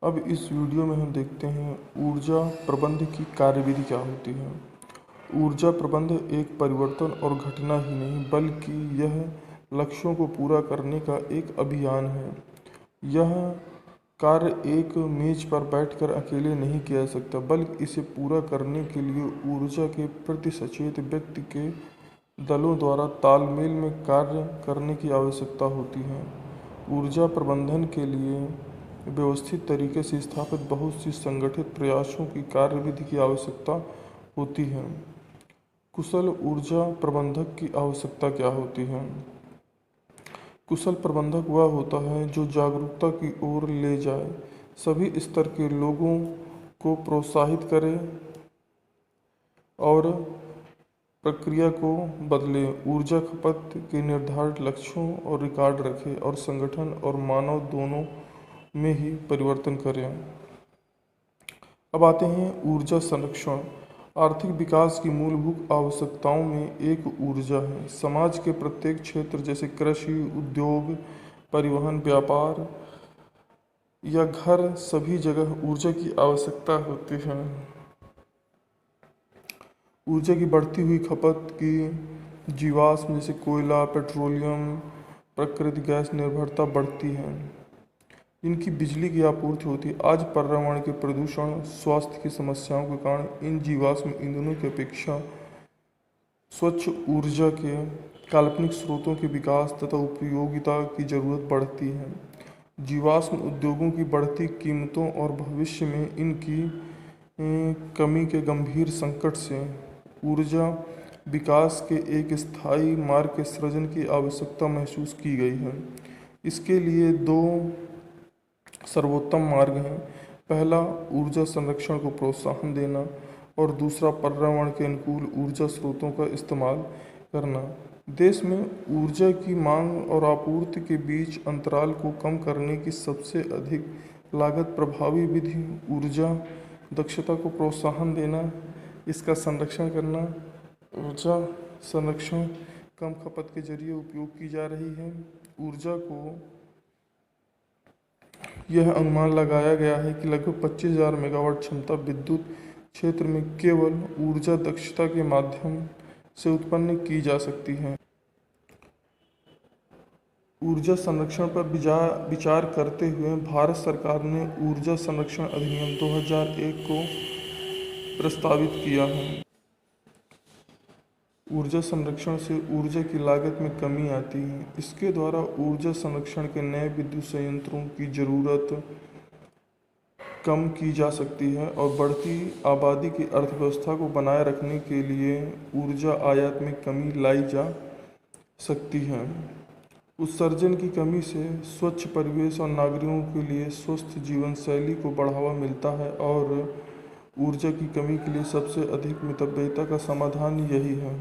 अब इस वीडियो में हम देखते हैं ऊर्जा प्रबंध की कार्यविधि क्या होती है। ऊर्जा प्रबंध एक परिवर्तन और घटना ही नहीं बल्कि यह लक्ष्यों को पूरा करने का एक अभियान है। यह कार्य एक मेज पर बैठकर अकेले नहीं किया जा सकता बल्कि इसे पूरा करने के लिए ऊर्जा के प्रति सचेत व्यक्ति के दलों द्वारा तालमेल में कार्य करने की आवश्यकता होती है। ऊर्जा प्रबंधन के लिए व्यवस्थित तरीके से स्थापित बहुत सी संगठित प्रयासों की कार्यविधि की आवश्यकता होती है। कुशल ऊर्जा प्रबंधक की आवश्यकता क्या होती है? कुशल प्रबंधक वह होता है जो जागरूकता की ओर ले जाए, सभी स्तर के लोगों को प्रोत्साहित करे और प्रक्रिया को बदले, ऊर्जा खपत के निर्धारित लक्ष्यों और रिकॉर्ड रखे और संगठन और मानव दोनों में ही परिवर्तन करें। अब आते हैं ऊर्जा संरक्षण। आर्थिक विकास की मूलभूत आवश्यकताओं में एक ऊर्जा है। समाज के प्रत्येक क्षेत्र जैसे कृषि, उद्योग, परिवहन, व्यापार या घर, सभी जगह ऊर्जा की आवश्यकता होती है। ऊर्जा की बढ़ती हुई खपत की जीवाश्म जैसे कोयला, पेट्रोलियम, प्राकृतिक गैस निर्भरता बढ़ती है। इनकी बिजली की आपूर्ति होती है। आज पर्यावरण के प्रदूषण, स्वास्थ्य की समस्याओं के कारण इन जीवाश्म ईंधनों की अपेक्षा स्वच्छ ऊर्जा के काल्पनिक स्रोतों के विकास तथा उपयोगिता की जरूरत बढ़ती है। जीवाश्म उद्योगों की बढ़ती कीमतों और भविष्य में इनकी कमी के गंभीर संकट से ऊर्जा विकास के एक स्थायी मार्ग के सृजन की आवश्यकता महसूस की गई है। इसके लिए दो सर्वोत्तम मार्ग हैं। पहला, ऊर्जा संरक्षण को प्रोत्साहन देना और दूसरा, पर्यावरण के अनुकूल ऊर्जा स्रोतों का इस्तेमाल करना। देश में ऊर्जा की मांग और आपूर्ति के बीच अंतराल को कम करने की सबसे अधिक लागत प्रभावी विधि ऊर्जा दक्षता को प्रोत्साहन देना, इसका संरक्षण करना। ऊर्जा संरक्षण कम खपत के जरिए उपयोग की जा रही है। ऊर्जा को यह अनुमान लगाया गया है कि लगभग 25,000 मेगावाट क्षमता विद्युत क्षेत्र में केवल ऊर्जा दक्षता के माध्यम से उत्पन्न की जा सकती है। ऊर्जा संरक्षण पर विचार करते हुए भारत सरकार ने ऊर्जा संरक्षण अधिनियम 2001 को प्रस्तावित किया है। ऊर्जा संरक्षण से ऊर्जा की लागत में कमी आती है। इसके द्वारा ऊर्जा संरक्षण के नए विद्युत संयंत्रों की ज़रूरत कम की जा सकती है और बढ़ती आबादी की अर्थव्यवस्था को बनाए रखने के लिए ऊर्जा आयात में कमी लाई जा सकती है। उत्सर्जन की कमी से स्वच्छ परिवेश और नागरिकों के लिए स्वस्थ जीवन शैली को बढ़ावा मिलता है और ऊर्जा की कमी के लिए सबसे अधिक मितव्ययिता का समाधान यही है।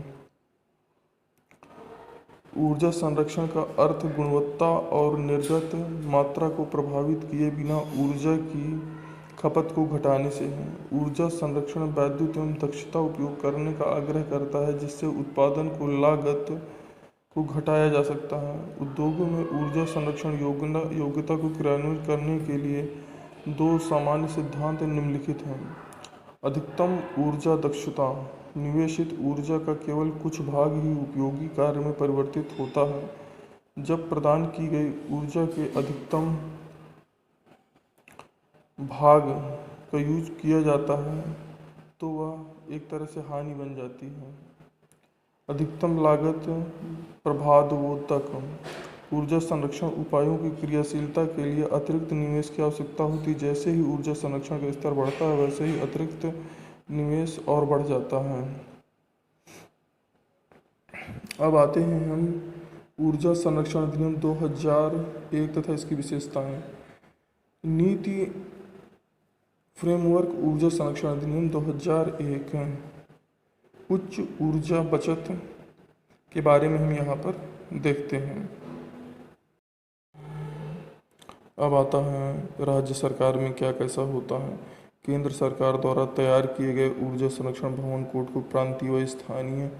ऊर्जा संरक्षण का अर्थ गुणवत्ता और निर्गत मात्रा को प्रभावित किए बिना ऊर्जा की खपत को घटाने से है। ऊर्जा संरक्षण वैद्युत एवं दक्षता उपयोग करने का आग्रह करता है जिससे उत्पादन को लागत को घटाया जा सकता है। उद्योगों में ऊर्जा संरक्षण योग्यता को क्रियान्वित करने के लिए दो सामान्य सिद्धांत निम्नलिखित हैं। अधिकतम ऊर्जा दक्षता, निवेशित ऊर्जा का केवल कुछ भाग ही उपयोगी कार्य में परिवर्तित होता है। जब प्रदान की गई ऊर्जा के अधिकतम भाग का यूज किया जाता है तो वह एक तरह से हानि बन जाती है। अधिकतम लागत प्रभावोत्तक, ऊर्जा संरक्षण उपायों की क्रियाशीलता के लिए अतिरिक्त निवेश की आवश्यकता होती है। जैसे ही ऊर्जा संरक्षण का स्तर बढ़ता है वैसे ही अतिरिक्त निवेश और बढ़ जाता है। अब आते हैं हम ऊर्जा संरक्षण अधिनियम 2001 तथा इसकी विशेषताएं। नीति फ्रेमवर्क ऊर्जा संरक्षण अधिनियम 2001 उच्च ऊर्जा बचत के बारे में हम यहाँ पर देखते हैं। अब आता है राज्य सरकार में क्या कैसा होता है। केंद्र सरकार द्वारा तैयार किए गए ऊर्जा संरक्षण भवन कोड को प्रांतीय व स्थानीय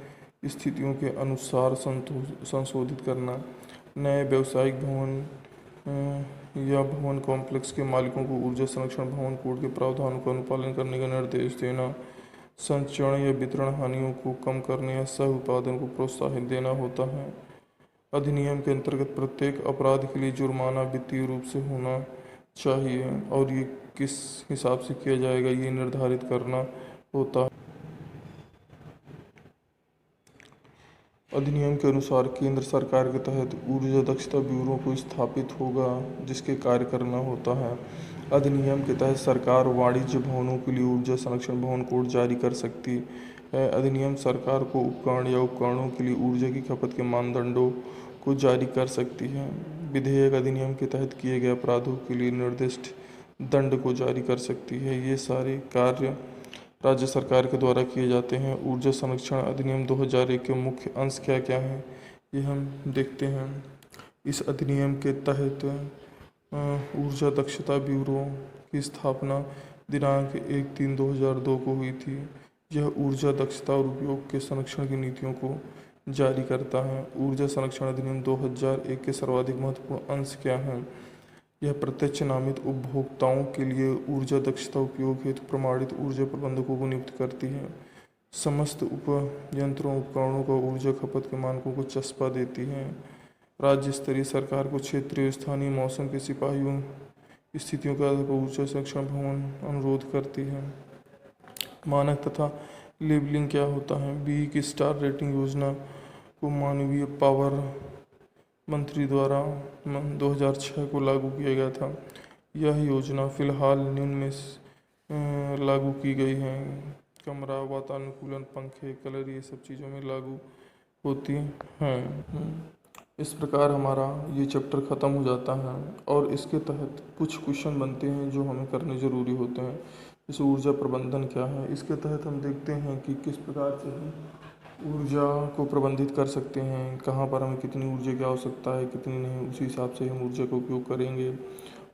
स्थितियों के अनुसार संशोधित करना, नए व्यावसायिक भवन या भवन कॉम्प्लेक्स के मालिकों को ऊर्जा संरक्षण भवन कोड के प्रावधानों का अनुपालन करने का निर्देश देना, संचरण या वितरण हानियों को कम करने या सह उत्पादन को प्रोत्साहित देना होता है। अधिनियम के अंतर्गत प्रत्येक अपराध के लिए जुर्माना वित्तीय रूप से होना चाहिए और ये किस हिसाब से किया जाएगा ये निर्धारित करना होता है। अधिनियम के अनुसार केंद्र सरकार के तहत ऊर्जा दक्षता ब्यूरो को स्थापित होगा जिसके कार्य करना होता है। अधिनियम के तहत सरकार वाणिज्य भवनों के लिए ऊर्जा संरक्षण भवन कोड जारी कर सकती है। अधिनियम सरकार को उपकरण या उपकरणों के लिए ऊर्जा की खपत के मानदंडों को जारी कर सकती है। विधेयक अधिनियम के तहत किए गए अपराधों के लिए निर्दिष्ट दंड को जारी कर सकती है। ये सारे कार्य राज्य सरकार के द्वारा किए जाते हैं। ऊर्जा संरक्षण अधिनियम 2001 के मुख्य अंश क्या क्या हैं ये हम देखते हैं। इस अधिनियम के तहत ऊर्जा दक्षता ब्यूरो की स्थापना दिनांक 1/3/2002 को हुई थी। यह ऊर्जा दक्षता और उपयोग के संरक्षण की नीतियों को जारी करता है। ऊर्जा संरक्षण अधिनियम 2001 के सर्वाधिक महत्वपूर्ण अंश क्या हैं? यह प्रत्यक्ष नामित उपभोक्ताओं के लिए ऊर्जा दक्षता उपयोग हेतु प्रमाणित ऊर्जा प्रबंधकों को नियुक्त करती है। समस्त उपयंत्रों उपकरणों को ऊर्जा खपत के मानकों को चस्पा देती है। राज्य स्तरीय सरकार को क्षेत्रीय स्थानीय मौसम के सिपाहियों स्थितियों के आधार पर ऊर्जा संरक्षण भवन अनुरोध करती है। मानक तथा लेबलिंग क्या होता है? बी की स्टार रेटिंग योजना को मानवीय पावर मंत्री द्वारा 2006 को लागू किया गया था। यह योजना फिलहाल निम्न में लागू की गई है। कमरा वातानुकूलन, पंखे, कलर ये सब चीज़ों में लागू होती हैं। इस प्रकार हमारा ये चैप्टर ख़त्म हो जाता है और इसके तहत कुछ क्वेश्चन बनते हैं जो हमें करने ज़रूरी होते हैं। जैसे ऊर्जा प्रबंधन क्या है, इसके तहत हम देखते हैं कि किस प्रकार से हम ऊर्जा को प्रबंधित कर सकते हैं, कहाँ पर हमें कितनी ऊर्जा की आवश्यकता है कितनी नहीं, उसी हिसाब से हम ऊर्जा का उपयोग करेंगे।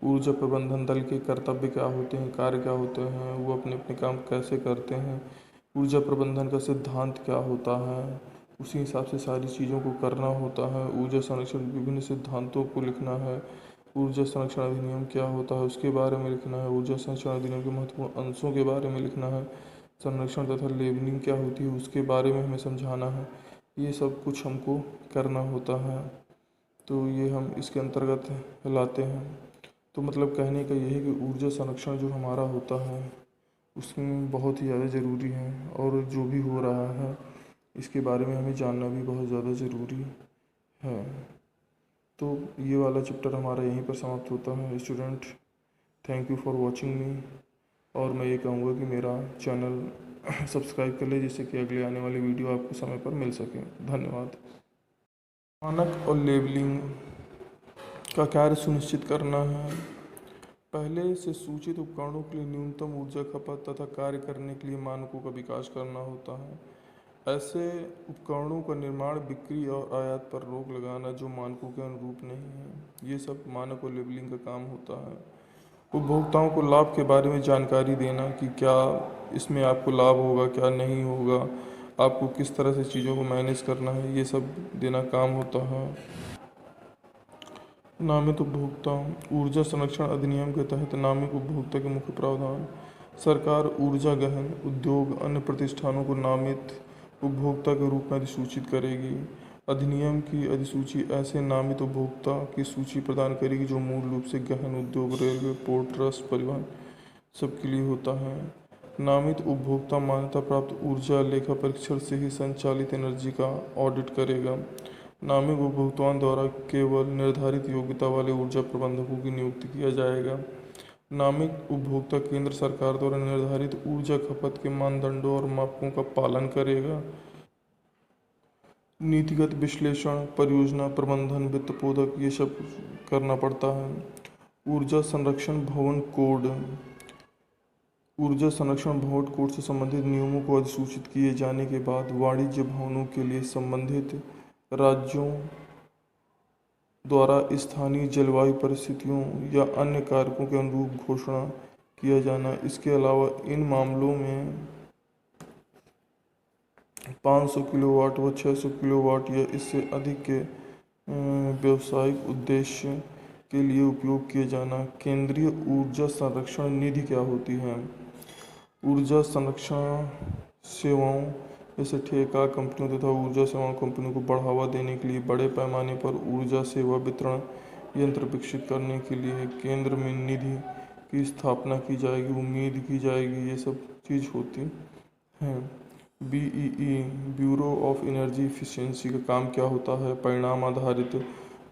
ऊर्जा प्रबंधन दल के कर्तव्य क्या होते हैं, कार्य क्या होते हैं, वो अपने अपने काम कैसे करते हैं, ऊर्जा प्रबंधन का सिद्धांत क्या होता है, उसी हिसाब से सारी चीज़ों को करना होता है। ऊर्जा संरक्षण विभिन्न सिद्धांतों को लिखना है। ऊर्जा संरक्षण अधिनियम क्या होता है उसके बारे में लिखना है। ऊर्जा संरक्षण अधिनियम के महत्वपूर्ण अंशों के बारे में लिखना है। संरक्षण तथा लेबलिंग क्या होती है उसके बारे में हमें समझाना है। ये सब कुछ हमको करना होता है, तो ये हम इसके अंतर्गत लाते हैं। तो मतलब कहने का ये है कि ऊर्जा संरक्षण जो हमारा होता है उसमें बहुत ही ज़्यादा ज़रूरी है और जो भी हो रहा है इसके बारे में हमें जानना भी बहुत ज़्यादा ज़रूरी है। तो ये वाला चैप्टर हमारा यहीं पर समाप्त होता है। Student, thank you for watching मी। और मैं ये कहूँगा कि मेरा चैनल सब्सक्राइब कर ले जिससे कि अगले आने वाली वीडियो आपको समय पर मिल सके। धन्यवाद। मानक और लेबलिंग का कार्य सुनिश्चित करना है। पहले से सूचित उपकरणों के लिए न्यूनतम ऊर्जा खपत तथा कार्य करने के लिए मानकों का विकास करना होता है। ऐसे उपकरणों का निर्माण, बिक्री और आयात पर रोक लगाना जो मानकों के अनुरूप नहीं है। ये सब मानक और लेबलिंग का काम होता है। उपभोक्ताओं को लाभ के बारे में जानकारी देना कि क्या इसमें आपको लाभ होगा क्या नहीं होगा, आपको किस तरह से चीज़ों को मैनेज करना है, ये सब देना काम होता है। नामित उपभोक्ता। ऊर्जा संरक्षण अधिनियम के तहत नामित उपभोक्ता के मुख्य प्रावधान। सरकार ऊर्जा गहन उद्योग अन्य प्रतिष्ठानों को नामित उपभोक्ता के रूप में अधिसूचित करेगी। अधिनियम की अधिसूची ऐसे नामित उपभोक्ता की सूची प्रदान करेगी जो मूल रूप से गहन उद्योग, रेलवे, पोर्ट ट्रस्ट, परिवहन सबके लिए होता है। नामित उपभोक्ता मान्यता प्राप्त ऊर्जा लेखा परीक्षण से ही संचालित एनर्जी का ऑडिट करेगा। नामित उपभोक्ताओं द्वारा केवल निर्धारित योग्यता वाले ऊर्जा प्रबंधकों की नियुक्ति किया जाएगा। नामित उपभोक्ता केंद्र सरकार द्वारा निर्धारित ऊर्जा खपत के मानदंडों और मापकों का पालन करेगा। नीतिगत विश्लेषण, परियोजना प्रबंधन, वित्त पोधक ये सब करना पड़ता है। ऊर्जा संरक्षण भवन कोड। ऊर्जा संरक्षण भवन कोड से संबंधित नियमों को अधिसूचित किए जाने के बाद वाणिज्य भवनों के लिए संबंधित राज्यों द्वारा स्थानीय जलवायु परिस्थितियों या अन्य कारकों के अनुरूप घोषणा किया जाना। इसके अलावा इन मामलों में 500 किलोवाट व 600 किलोवाट या इससे अधिक के व्यावसायिक उद्देश्य के लिए उपयोग किए जाना। केंद्रीय ऊर्जा संरक्षण निधि क्या होती है? ऊर्जा संरक्षण सेवाओं जैसे ठेका कंपनियों तथा ऊर्जा सेवाओं कंपनियों को बढ़ावा देने के लिए बड़े पैमाने पर ऊर्जा सेवा वितरण यंत्र विकसित करने के लिए केंद्र में निधि की स्थापना की जाएगी, उम्मीद की जाएगी। ये सब चीज़ होती है। BEE bureau of energy efficiency का काम क्या होता है? परिणाम आधारित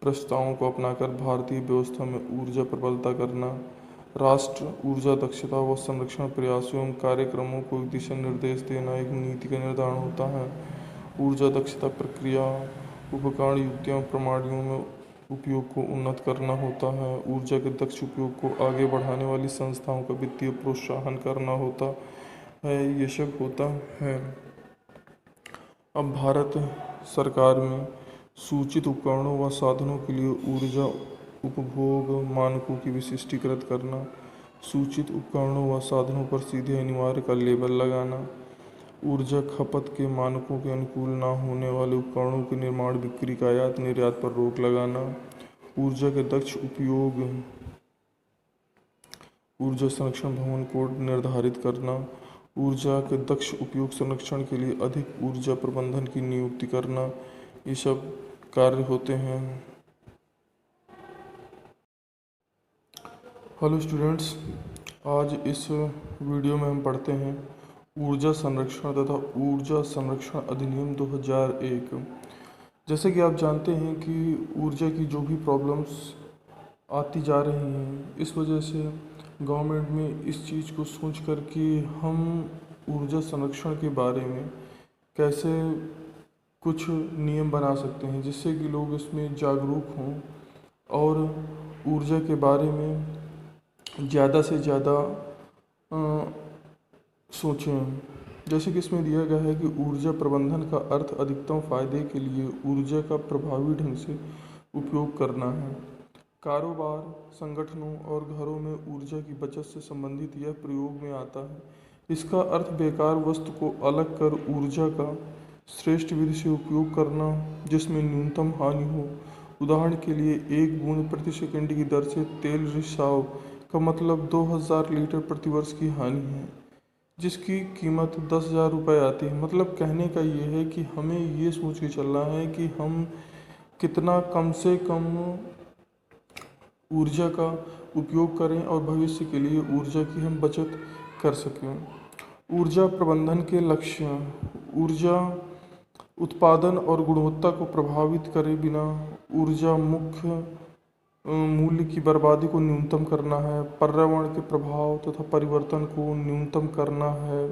प्रस्तावों को अपनाकर भारतीय व्यवस्था में ऊर्जा प्रबलता करना। राष्ट्र ऊर्जा दक्षता व संरक्षण प्रयासों एवं कार्यक्रमों को दिशा निर्देश देना एक नीति का निर्धारण होता है। ऊर्जा दक्षता प्रक्रिया उपकरण युक्तियों प्रणालियों में उपयोग को उन्नत करना होता है। ऊर्जा के दक्ष उपयोग को आगे बढ़ाने वाली संस्थाओं का वित्तीय प्रोत्साहन करना होता है। ये सब होता है। अब भारत सरकार में सूचित उपकरणों व साधनों के लिए ऊर्जा उपभोग मानकों की विशिष्टीकृत करना। सूचित उपकरणों व साधनों पर सीधे अनिवार्य का लेबल लगाना। ऊर्जा खपत के मानकों के अनुकूल न होने वाले उपकरणों के निर्माण बिक्री का आयात निर्यात पर रोक लगाना। ऊर्जा के दक्ष उपयोग ऊर्जा संरक्षण भवन कोड निर्धारित करना। ऊर्जा के दक्ष उपयोग संरक्षण के लिए अधिक ऊर्जा प्रबंधन की नियुक्ति करना। ये सब कार्य होते हैं। हेलो स्टूडेंट्स, आज इस वीडियो में हम पढ़ते हैं ऊर्जा संरक्षण तथा ऊर्जा संरक्षण अधिनियम 2001। जैसे कि आप जानते हैं कि ऊर्जा की जो भी प्रॉब्लम्स आती जा रही हैं, इस वजह से गवर्नमेंट में इस चीज़ को सोच कर कि हम ऊर्जा संरक्षण के बारे में कैसे कुछ नियम बना सकते हैं जिससे कि लोग इसमें जागरूक हों और ऊर्जा के बारे में ज़्यादा से ज़्यादा सोचें। जैसे कि इसमें दिया गया है कि ऊर्जा प्रबंधन का अर्थ अधिकतम फायदे के लिए ऊर्जा का प्रभावी ढंग से उपयोग करना है। कारोबार, संगठनों और घरों में ऊर्जा की बचत से संबंधित यह प्रयोग में आता है। इसका अर्थ बेकार वस्तु को अलग कर ऊर्जा का श्रेष्ठ विधि से उपयोग करना जिसमें न्यूनतम हानि हो। उदाहरण के लिए 1 बूंद प्रति सेकंड की दर से तेल रिसाव का मतलब 2000 लीटर प्रति वर्ष की हानि है, जिसकी कीमत 10,000 रुपये आती है। मतलब कहने का ये है कि हमें ये सोच के चलना है कि हम कितना कम से कम ऊर्जा का उपयोग करें और भविष्य के लिए ऊर्जा की हम बचत कर सकें। ऊर्जा प्रबंधन के लक्ष्य ऊर्जा उत्पादन और गुणवत्ता को प्रभावित करे बिना ऊर्जा मुख्य मूल्य की बर्बादी को न्यूनतम करना है। पर्यावरण के प्रभाव तथा परिवर्तन को न्यूनतम करना है।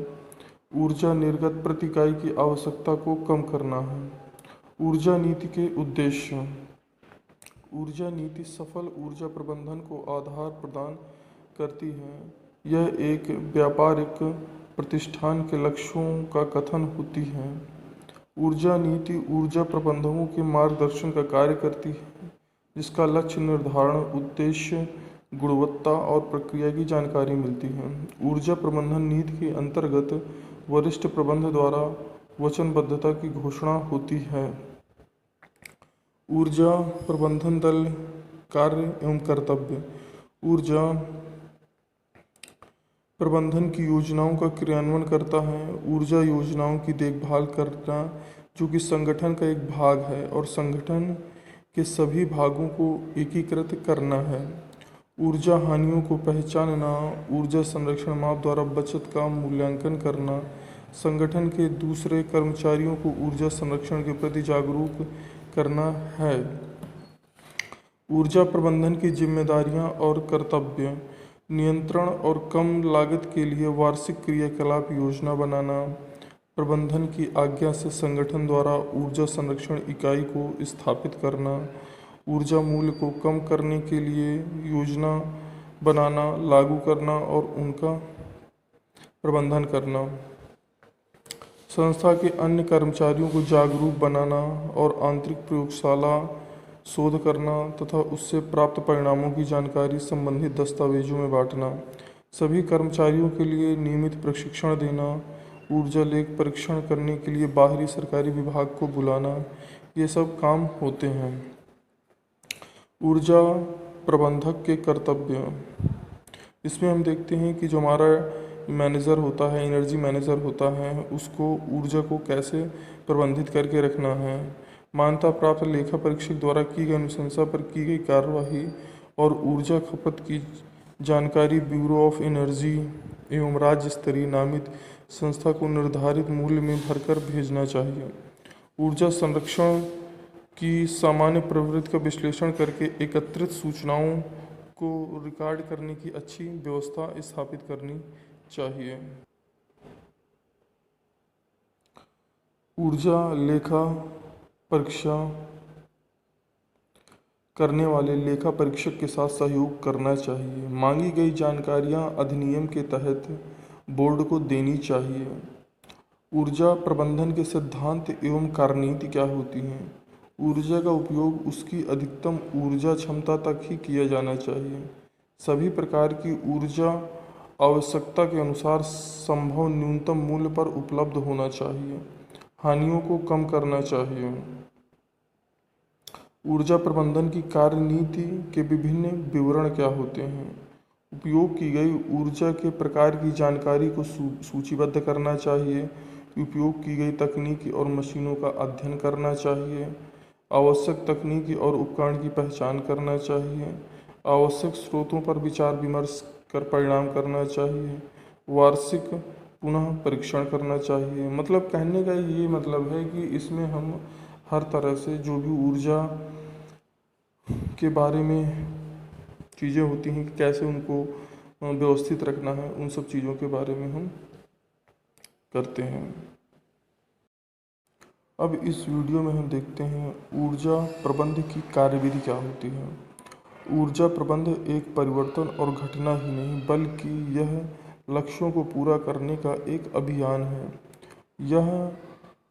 ऊर्जा निर्गत प्रति इकाई की आवश्यकता को कम करना है। ऊर्जा नीति के उद्देश्य ऊर्जा नीति सफल ऊर्जा प्रबंधन को आधार प्रदान करती है। यह एक व्यापारिक प्रतिष्ठान के लक्ष्यों का कथन होती है। ऊर्जा नीति ऊर्जा प्रबंधकों के मार्गदर्शन का कार्य करती है, जिसका लक्ष्य निर्धारण, उद्देश्य, गुणवत्ता और प्रक्रिया की जानकारी मिलती है। ऊर्जा प्रबंधन नीति के अंतर्गत वरिष्ठ प्रबंधक द्वारा वचनबद्धता की घोषणा होती है। ऊर्जा प्रबंधन दल कार्य एवं कर्तव्य ऊर्जा प्रबंधन की योजनाओं का क्रियान्वयन करता है। ऊर्जा योजनाओं की देखभाल करना जो कि संगठन का एक भाग है और संगठन के सभी भागों को एकीकृत करना है। ऊर्जा हानियों को पहचानना, ऊर्जा संरक्षण माप द्वारा बचत का मूल्यांकन करना, संगठन के दूसरे कर्मचारियों को ऊर्जा संरक्षण के प्रति जागरूक करना है। ऊर्जा प्रबंधन की जिम्मेदारियां और कर्तव्य नियंत्रण और कम लागत के लिए वार्षिक क्रियाकलाप योजना बनाना, प्रबंधन की आज्ञा से संगठन द्वारा ऊर्जा संरक्षण इकाई को स्थापित करना, ऊर्जा मूल्य को कम करने के लिए योजना बनाना, लागू करना और उनका प्रबंधन करना, संस्था के अन्य कर्मचारियों को जागरूक बनाना और आंतरिक प्रयोगशाला शोध करना तथा उससे प्राप्त परिणामों की जानकारी संबंधित दस्तावेजों में बांटना, सभी कर्मचारियों के लिए नियमित प्रशिक्षण देना, ऊर्जा लेख परीक्षण करने के लिए बाहरी सरकारी विभाग को बुलाना, ये सब काम होते हैं। ऊर्जा प्रबंधक के कर्तव्य। इसमें हम देखते हैं कि जो हमारा मैनेजर होता है, एनर्जी मैनेजर होता है, उसको ऊर्जा को कैसे प्रबंधित करके रखना है। मान्यता प्राप्त लेखा परीक्षक द्वारा की गई अनुशंसा पर की गई कार्यवाही और ऊर्जा खपत की जानकारी ब्यूरो ऑफ एनर्जी एवं राज्य स्तरीय नामित संस्था को निर्धारित मूल्य में भरकर भेजना चाहिए। ऊर्जा संरक्षण की सामान्य प्रवृत्ति का विश्लेषण करके एकत्रित सूचनाओं को रिकॉर्ड करने की अच्छी व्यवस्था स्थापित करनी चाहिए। ऊर्जा लेखा परीक्षा करने वाले लेखा परीक्षक के साथ सहयोग करना चाहिए। मांगी गई जानकारियां अधिनियम के तहत बोर्ड को देनी चाहिए। ऊर्जा प्रबंधन के सिद्धांत एवं कार्यनीति क्या होती हैं? ऊर्जा का उपयोग उसकी अधिकतम ऊर्जा क्षमता तक ही किया जाना चाहिए। सभी प्रकार की ऊर्जा आवश्यकता के अनुसार संभव न्यूनतम मूल्य पर उपलब्ध होना चाहिए। हानियों को कम करना चाहिए। ऊर्जा प्रबंधन की कार्यनीति के विभिन्न विवरण क्या होते हैं? उपयोग की गई ऊर्जा के प्रकार की जानकारी को सूचीबद्ध करना चाहिए। उपयोग की गई तकनीकी और मशीनों का अध्ययन करना चाहिए। आवश्यक तकनीकी और उपकरण की पहचान करना चाहिए। आवश्यक स्रोतों पर विचार विमर्श कर परिणाम करना चाहिए। वार्षिक पुनः परीक्षण करना चाहिए। मतलब कहने का ये मतलब है कि इसमें हम हर तरह से जो भी ऊर्जा के बारे में चीज़ें होती हैं कि कैसे उनको व्यवस्थित रखना है, उन सब चीज़ों के बारे में हम करते हैं। अब इस वीडियो में हम देखते हैं ऊर्जा प्रबंध की कार्यविधि क्या होती है। ऊर्जा प्रबंध एक परिवर्तन और घटना ही नहीं बल्कि यह लक्ष्यों को पूरा करने का एक अभियान है। यह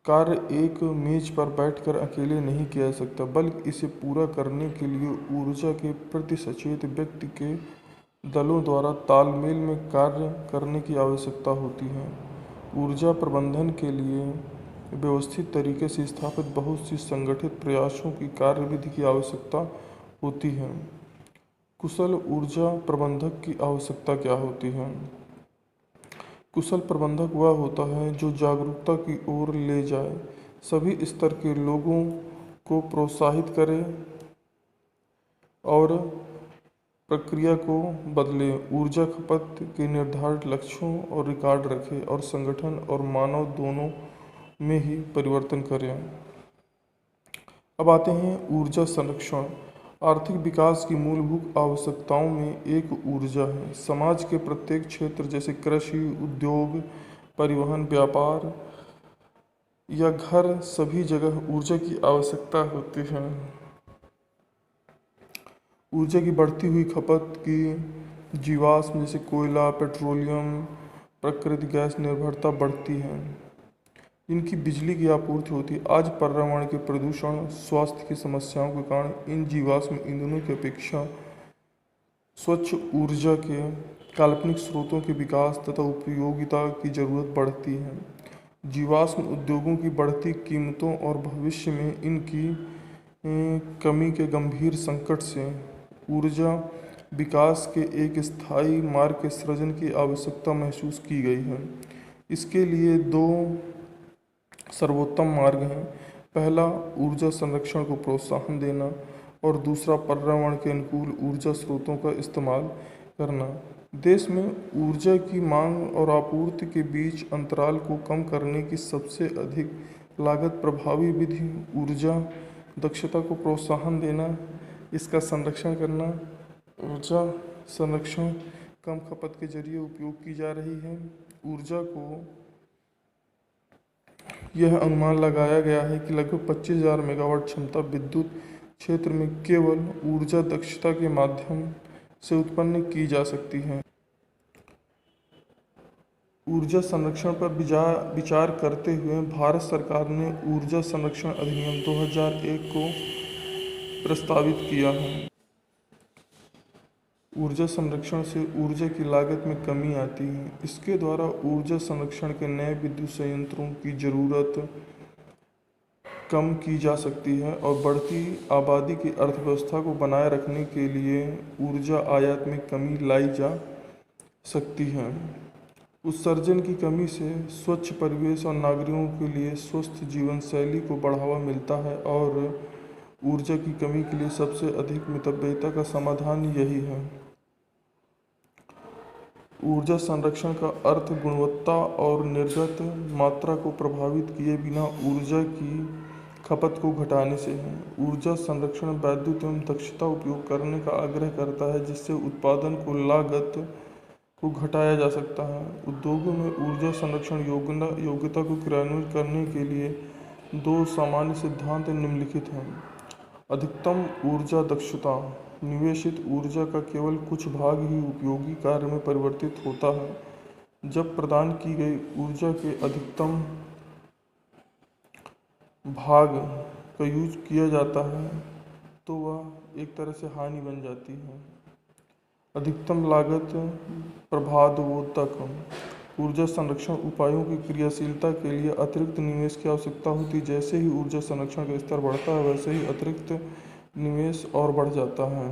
कार्य एक मेज पर बैठकर अकेले नहीं किया जा सकता, बल्कि इसे पूरा करने के लिए ऊर्जा के प्रति सचेत व्यक्ति के दलों द्वारा तालमेल में कार्य करने की आवश्यकता होती है। ऊर्जा प्रबंधन के लिए व्यवस्थित तरीके से स्थापित बहुत सी संगठित प्रयासों की कार्यविधि की आवश्यकता होती है। कुशल ऊर्जा प्रबंधक की आवश्यकता क्या होती है? कुशल प्रबंधक वह होता है जो जागरूकता की ओर ले जाए, सभी स्तर के लोगों को प्रोत्साहित करे और प्रक्रिया को बदले, ऊर्जा खपत के निर्धारित लक्ष्यों और रिकॉर्ड रखे और संगठन और मानव दोनों में ही परिवर्तन करें। अब आते हैं ऊर्जा संरक्षण। आर्थिक विकास की मूलभूत आवश्यकताओं में एक ऊर्जा है। समाज के प्रत्येक क्षेत्र जैसे कृषि, उद्योग, परिवहन, व्यापार या घर, सभी जगह ऊर्जा की आवश्यकता होती है। ऊर्जा की बढ़ती हुई खपत की जीवाश्म जैसे कोयला, पेट्रोलियम, प्राकृतिक गैस निर्भरता बढ़ती है, इनकी बिजली की आपूर्ति होती है। आज पर्यावरण के प्रदूषण, स्वास्थ्य की समस्याओं के कारण इन जीवाश्म ईंधनों की अपेक्षा स्वच्छ ऊर्जा के काल्पनिक स्रोतों के विकास तथा उपयोगिता की जरूरत बढ़ती है। जीवाश्म उद्योगों की बढ़ती कीमतों और भविष्य में इनकी कमी के गंभीर संकट से ऊर्जा विकास के एक स्थायी मार्ग के सृजन की आवश्यकता महसूस की गई है। इसके लिए दो सर्वोत्तम मार्ग हैं। पहला, ऊर्जा संरक्षण को प्रोत्साहन देना और दूसरा, पर्यावरण के अनुकूल ऊर्जा स्रोतों का इस्तेमाल करना। देश में ऊर्जा की मांग और आपूर्ति के बीच अंतराल को कम करने की सबसे अधिक लागत प्रभावी विधि ऊर्जा दक्षता को प्रोत्साहन देना, इसका संरक्षण करना। ऊर्जा संरक्षण कम खपत के जरिए उपयोग की जा रही है। ऊर्जा को यह अनुमान लगाया गया है कि लगभग 25,000 मेगावाट क्षमता विद्युत क्षेत्र में केवल ऊर्जा दक्षता के माध्यम से उत्पन्न की जा सकती है। ऊर्जा संरक्षण पर विचार करते हुए भारत सरकार ने ऊर्जा संरक्षण अधिनियम 2001 को प्रस्तावित किया है। ऊर्जा संरक्षण से ऊर्जा की लागत में कमी आती है। इसके द्वारा ऊर्जा संरक्षण के नए विद्युत संयंत्रों की ज़रूरत कम की जा सकती है और बढ़ती आबादी की अर्थव्यवस्था को बनाए रखने के लिए ऊर्जा आयात में कमी लाई जा सकती है। उत्सर्जन की कमी से स्वच्छ परिवेश और नागरिकों के लिए स्वस्थ जीवन शैली को बढ़ावा मिलता है और ऊर्जा की कमी के लिए सबसे अधिक मितव्ययिता का समाधान यही है। ऊर्जा संरक्षण का अर्थ गुणवत्ता और निर्गत मात्रा को प्रभावित किए बिना ऊर्जा की खपत को घटाने से है। ऊर्जा संरक्षण वैद्युत एवं दक्षता उपयोग करने का आग्रह करता है जिससे उत्पादन को लागत को घटाया जा सकता है। उद्योगों में ऊर्जा संरक्षण योग्यता को क्रियान्वित करने के लिए दो सामान्य सिद्धांत निम्नलिखित हैं। अधिकतम ऊर्जा दक्षता। निवेशित ऊर्जा का केवल कुछ भाग ही उपयोगी कार्य में परिवर्तित होता है। जब प्रदान की गई ऊर्जा के अधिकतम भाग का यूज किया जाता है तो वह एक तरह से हानि बन जाती है। अधिकतम लागत प्रभावोत्तक। ऊर्जा संरक्षण उपायों की क्रियाशीलता के लिए अतिरिक्त निवेश की आवश्यकता होती है। जैसे ही ऊर्जा संरक्षण का स्तर बढ़ता है वैसे ही अतिरिक्त निवेश और बढ़ जाता है।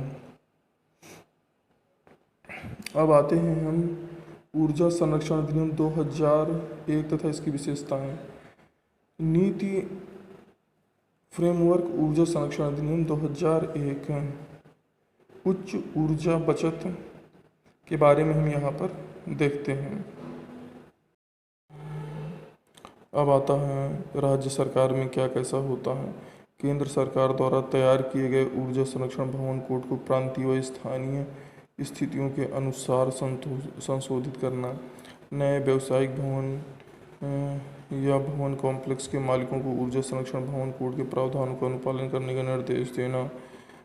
अब आते हैं हम ऊर्जा संरक्षण अधिनियम 2001 तथा इसकी विशेषताएं। नीति फ्रेमवर्क ऊर्जा संरक्षण अधिनियम 2001 उच्च ऊर्जा बचत के बारे में हम यहाँ पर देखते हैं। अब आता है राज्य सरकार में क्या कैसा होता है। केंद्र सरकार द्वारा तैयार किए गए ऊर्जा संरक्षण भवन कोड को प्रांतीय व स्थानीय स्थितियों के अनुसार संशोधित करना। नए व्यावसायिक भवन या भवन कॉम्प्लेक्स के मालिकों को ऊर्जा संरक्षण भवन कोड के प्रावधानों का अनुपालन करने का निर्देश देना।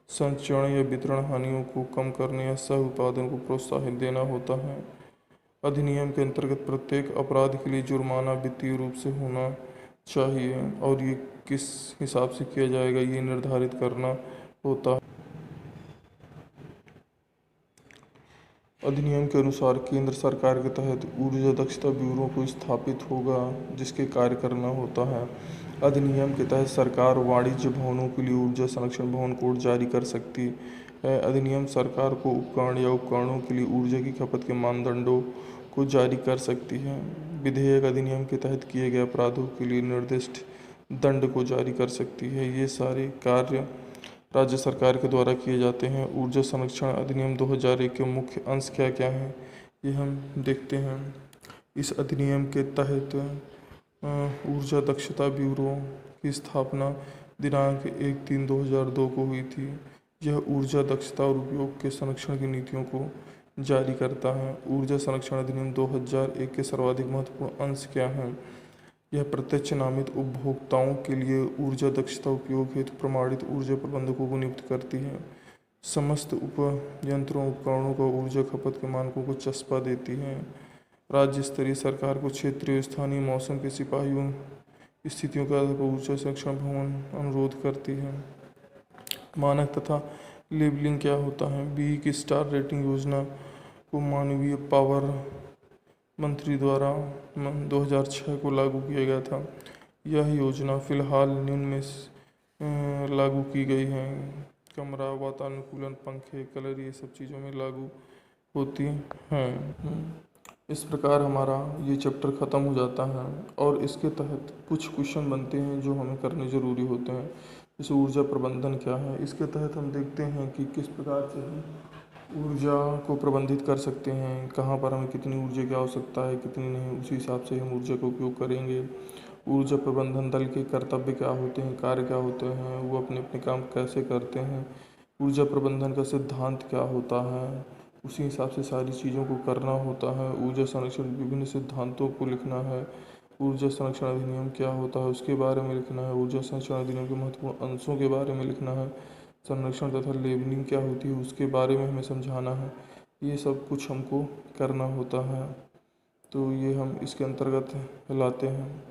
संचरण या वितरण हानियों को कम करने या सह उत्पादन को प्रोत्साहित देना होता है। अधिनियम के अंतर्गत प्रत्येक अपराध के लिए जुर्माना वित्तीय रूप से होना चाहिए और ये किस हिसाब से किया जाएगा ये निर्धारित करना होता है। अधिनियम के अनुसार केंद्र सरकार के तहत ऊर्जा दक्षता ब्यूरो को स्थापित होगा जिसके कार्य करना होता है। अधिनियम के तहत सरकार वाणिज्य भवनों के लिए ऊर्जा संरक्षण भवन कोड जारी कर सकती है। अधिनियम सरकार को उपकरण या उपकरणों के लिए ऊर्जा की खपत के मानदंडों को जारी कर सकती है। विधेयक अधिनियम के तहत किए गए अपराधों के लिए निर्दिष्ट दंड को जारी कर सकती है। ये सारे कार्य राज्य सरकार के द्वारा किए जाते हैं। ऊर्जा संरक्षण अधिनियम 2001 के मुख्य अंश क्या क्या हैं ये हम देखते हैं। इस अधिनियम के तहत ऊर्जा दक्षता ब्यूरो की स्थापना दिनांक 1/3/2002 को हुई थी। यह ऊर्जा दक्षता और उपयोग के संरक्षण की नीतियों को जारी करता है। ऊर्जा संरक्षण अधिनियम 2001 के सर्वाधिक महत्वपूर्ण अंश क्या हैं। यह प्रत्यक्ष नामित उपभोक्ताओं के लिए ऊर्जा दक्षता उपयोग हेतु प्रमाणित ऊर्जा प्रबंधकों को नियुक्त करती है। समस्त उपयंत्रों उपकरणों को ऊर्जा खपत के मानकों को चस्पा देती है। राज्य स्तरीय सरकार को क्षेत्रीय स्थानीय मौसम के सिपाहियों स्थितियों के आधार पर ऊर्जा संरक्षण भवन अनुरोध करती है। मानक तथा लेबलिंग क्या होता है। बी की स्टार रेटिंग योजना को मानवीय पावर मंत्री द्वारा 2006 को लागू किया गया था। यह योजना फिलहाल निम्न में लागू की गई है। कमरा वातानुकूलन पंखे कलर ये सब चीज़ों में लागू होती हैं। इस प्रकार हमारा ये चैप्टर ख़त्म हो जाता है और इसके तहत कुछ क्वेश्चन बनते हैं जो हमें करने ज़रूरी होते हैं। जैसे ऊर्जा प्रबंधन क्या है। इसके तहत हम देखते हैं कि किस प्रकार से हम ऊर्जा को प्रबंधित कर सकते हैं, कहाँ पर हमें कितनी ऊर्जा की आवश्यकता है कितनी नहीं, उसी हिसाब से हम ऊर्जा का उपयोग करेंगे। ऊर्जा प्रबंधन दल के कर्तव्य क्या होते हैं, कार्य क्या होते हैं, वो अपने अपने काम कैसे करते हैं। ऊर्जा प्रबंधन का सिद्धांत क्या होता है, उसी हिसाब से सारी चीज़ों को करना होता है। ऊर्जा संरक्षण विभिन्न सिद्धांतों को लिखना है। ऊर्जा संरक्षण अधिनियम क्या होता है उसके बारे में लिखना है। ऊर्जा संरक्षण अधिनियम के महत्वपूर्ण अंशों के बारे में लिखना है। संरक्षण तथा लेबलिंग क्या होती है उसके बारे में हमें समझाना है। ये सब कुछ हमको करना होता है तो ये हम इसके अंतर्गत लाते हैं।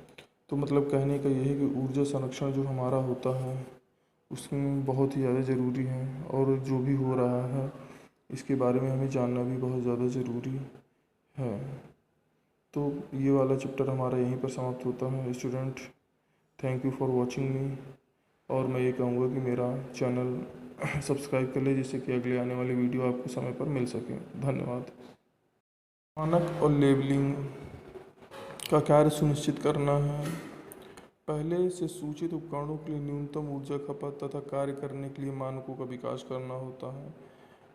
तो मतलब कहने का यही है कि ऊर्जा संरक्षण जो हमारा होता है उसमें बहुत ही ज़्यादा ज़रूरी है और जो भी हो रहा है इसके बारे में हमें जानना भी बहुत ज़्यादा ज़रूरी है। तो ये वाला चैप्टर हमारा यहीं पर समाप्त होता है student. Thank you for watching मी। और मैं ये कहूँगा कि मेरा चैनल सब्सक्राइब कर ले, जिससे कि अगले आने वाली वीडियो आपको समय पर मिल सके। धन्यवाद। मानक और लेबलिंग का कार्य सुनिश्चित करना है। पहले से सूचित उपकरणों के लिए न्यूनतम ऊर्जा खपत तथा कार्य करने के लिए मानकों का विकास करना होता है।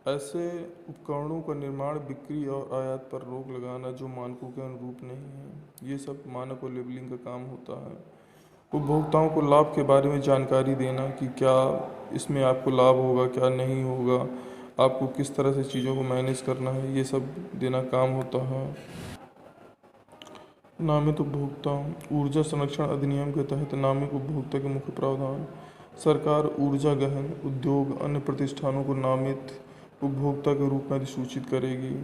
ऐसे उपकरणों का निर्माण, बिक्री और आयात पर रोक लगाना जो मानकों के अनुरूप नहीं है, ये सब मानक और लेबलिंग का काम होता है। उपभोक्ताओं को लाभ के बारे में जानकारी देना कि क्या इसमें आपको लाभ होगा, क्या नहीं होगा, आपको किस तरह से चीज़ों को मैनेज करना है, ये सब देना काम होता है। नामित उपभोक्ता। ऊर्जा संरक्षण अधिनियम के तहत नामित उपभोक्ता के मुख्य प्रावधान। सरकार ऊर्जा गहन उद्योग अन्य प्रतिष्ठानों को नामित उपभोक्ता के रूप में अधिसूचित करेगी।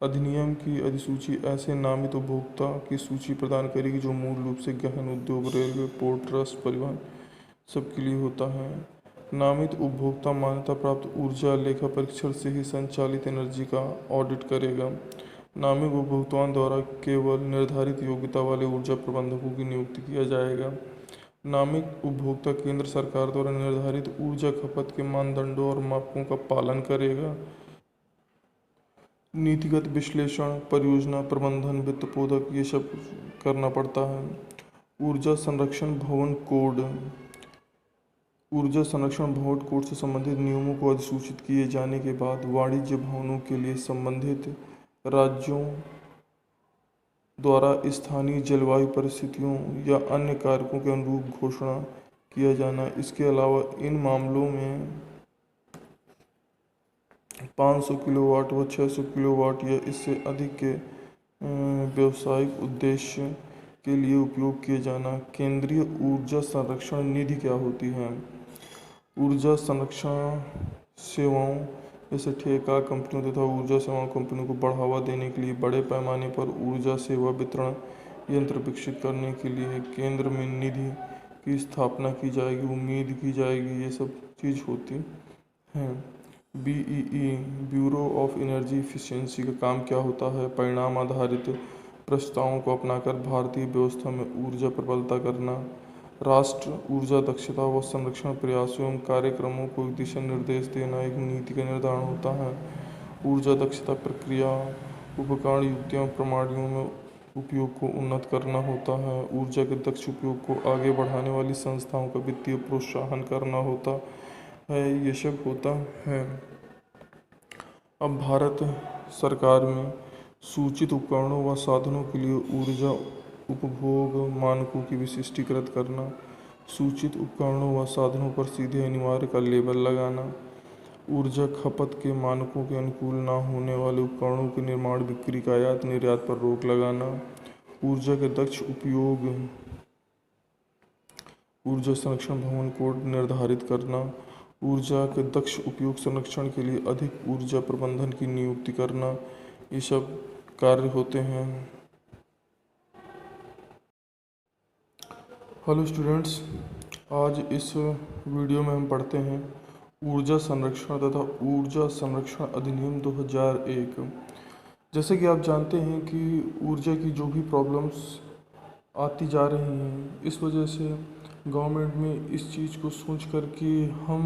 अधिनियम की अधिसूची ऐसे नामित उपभोक्ता की सूची प्रदान करेगी जो मूल रूप से गहन उद्योग, रेलवे, पोर्ट ट्रस्ट, परिवहन सबके लिए होता है। नामित उपभोक्ता मान्यता प्राप्त ऊर्जा लेखा परीक्षण से ही संचालित एनर्जी का ऑडिट करेगा। नामित उपभोक्ताओं द्वारा केवल निर्धारित योग्यता वाले ऊर्जा प्रबंधकों की नियुक्ति किया जाएगा। नामित उपभोक्ता केंद्र सरकार द्वारा निर्धारित ऊर्जा खपत के मानदंडों और मापकों का पालन करेगा। नीतिगत विश्लेषण, परियोजना प्रबंधन, वित्त पोधक, ये सब करना पड़ता है। ऊर्जा संरक्षण भवन कोड। ऊर्जा संरक्षण भवन कोड से संबंधित नियमों को अधिसूचित किए जाने के बाद वाणिज्य भवनों के लिए संबंधित राज्यों द्वारा स्थानीय जलवायु परिस्थितियों या अन्य कारकों के अनुरूप घोषणा किया जाना। इसके अलावा इन मामलों में 500 किलोवाट व 600 किलोवाट या इससे अधिक के व्यावसायिक उद्देश्य के लिए उपयोग किए जाना। केंद्रीय ऊर्जा संरक्षण निधि क्या होती है? ऊर्जा संरक्षण सेवाओं जैसे ठेका कंपनियों तथा ऊर्जा सेवा कंपनियों को बढ़ावा देने के लिए बड़े पैमाने पर ऊर्जा सेवा वितरण यंत्र विकसित करने के लिए केंद्र में निधि की स्थापना की जाएगी, उम्मीद की जाएगी, ये सब चीज़ होती हैं। BEE bureau of energy efficiency का काम क्या होता है? परिणाम आधारित प्रस्तावों को अपनाकर भारतीय व्यवस्था में ऊर्जा प्रबलता करना। राष्ट्र ऊर्जा दक्षता व संरक्षण प्रयासों एवं कार्यक्रमों को दिशा निर्देश देना एक नीति का निर्धारण होता है। ऊर्जा दक्षता प्रक्रिया, उपकरण, युक्तियों, प्रणालियों में उपयोग को उन्नत करना होता है। ऊर्जा के दक्ष उपयोग को आगे बढ़ाने वाली संस्थाओं का वित्तीय प्रोत्साहन करना होता है। ये सब होता है। अब भारत सरकार में सूचित उपकरणों व साधनों के लिए ऊर्जा उपभोग मानकों की विशिष्टीकृत करना, सूचित उपकरणों व साधनों पर सीधे अनिवार्य का लेबल लगाना, ऊर्जा खपत के मानकों के अनुकूल न होने वाले उपकरणों के निर्माण, बिक्री, आयात निर्यात पर रोक लगाना, ऊर्जा के दक्ष उपयोग, ऊर्जा संरक्षण भवन कोड निर्धारित करना, ऊर्जा के दक्ष उपयोग संरक्षण के लिए अधिक ऊर्जा प्रबंधन की नियुक्ति करना, ये सब कार्य होते हैं। हेलो स्टूडेंट्स, आज इस वीडियो में हम पढ़ते हैं ऊर्जा संरक्षण तथा ऊर्जा संरक्षण अधिनियम 2001। जैसे कि आप जानते हैं कि ऊर्जा की जो भी प्रॉब्लम्स आती जा रही हैं, इस वजह से गवर्नमेंट में इस चीज़ को सोच कर कि हम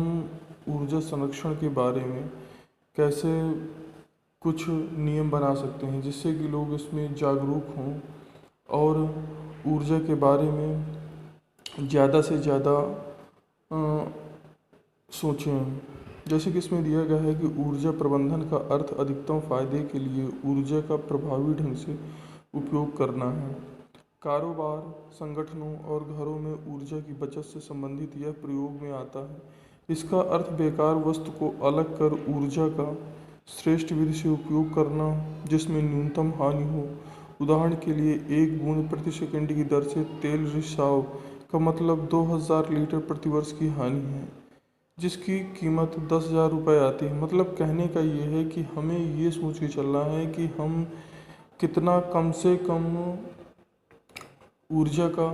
ऊर्जा संरक्षण के बारे में कैसे कुछ नियम बना सकते हैं जिससे कि लोग इसमें जागरूक हों और ऊर्जा के बारे में ज़्यादा से ज़्यादा सोचें। जैसे कि इसमें दिया गया है कि ऊर्जा प्रबंधन का अर्थ अधिकतम फायदे के लिए ऊर्जा का प्रभावी ढंग से उपयोग करना है। कारोबार, संगठनों और घरों में ऊर्जा की बचत से संबंधित यह प्रयोग में आता है। इसका अर्थ बेकार वस्तु को अलग कर ऊर्जा का श्रेष्ठ विधि से उपयोग करना जिसमें न्यूनतम हानि हो। उदाहरण के लिए 1 बूंद प्रति सेकंड की दर से तेल रिसाव का मतलब 2000 लीटर प्रतिवर्ष की हानि है, जिसकी कीमत 10,000 रुपये आती है। मतलब कहने का ये है कि हमें ये सोच के चलना है कि हम कितना कम से कम ऊर्जा का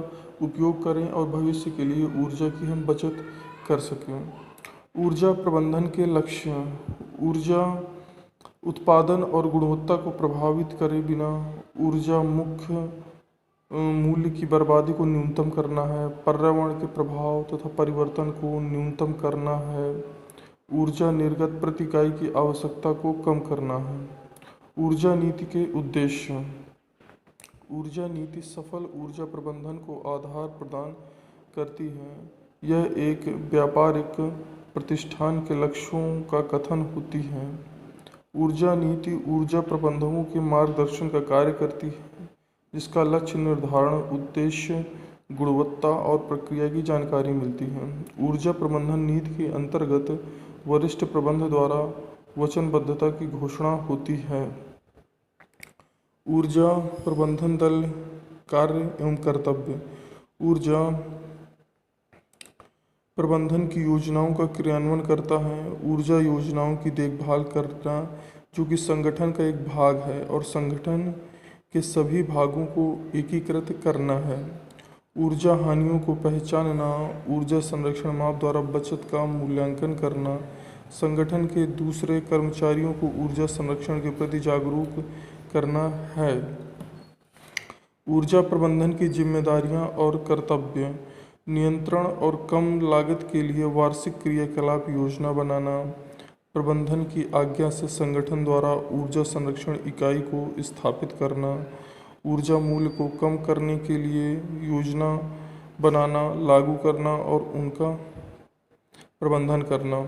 उपयोग करें और भविष्य के लिए ऊर्जा की हम बचत कर सकें। ऊर्जा प्रबंधन के लक्ष्य: ऊर्जा उत्पादन और गुणवत्ता को प्रभावित करे बिना ऊर्जा मुख्य मूल्य की बर्बादी को न्यूनतम करना है, पर्यावरण के प्रभाव तथा परिवर्तन को न्यूनतम करना है, ऊर्जा निर्गत प्रति इकाई की आवश्यकता को कम करना है। ऊर्जा नीति के उद्देश्य। ऊर्जा नीति सफल ऊर्जा प्रबंधन को आधार प्रदान करती है। यह एक व्यापारिक प्रतिष्ठान के लक्ष्यों का कथन होती है। ऊर्जा नीति ऊर्जा प्रबंधकों के मार्गदर्शन का कार्य करती है, जिसका लक्ष्य निर्धारण, उद्देश्य, गुणवत्ता और प्रक्रिया की जानकारी मिलती है। ऊर्जा प्रबंधन नीति के अंतर्गत वरिष्ठ प्रबंधन द्वारा वचनबद्धता की घोषणा होती है। ऊर्जा प्रबंधन दल कार्य एवं कर्तव्य। ऊर्जा प्रबंधन की योजनाओं का क्रियान्वयन करता है। ऊर्जा योजनाओं की देखभाल करना, जो कि संगठन का एक भाग है, और संगठन के सभी भागों को एकीकृत करना है। ऊर्जा हानियों को पहचानना, ऊर्जा संरक्षण माप द्वारा बचत का मूल्यांकन करना, संगठन के दूसरे कर्मचारियों को ऊर्जा संरक्षण के प्रति जागरूक करना है। ऊर्जा प्रबंधन की जिम्मेदारियां और कर्तव्य। नियंत्रण और कम लागत के लिए वार्षिक क्रियाकलाप योजना बनाना, प्रबंधन की आज्ञा से संगठन द्वारा ऊर्जा संरक्षण इकाई को स्थापित करना, ऊर्जा मूल्य को कम करने के लिए योजना बनाना, लागू करना और उनका प्रबंधन करना,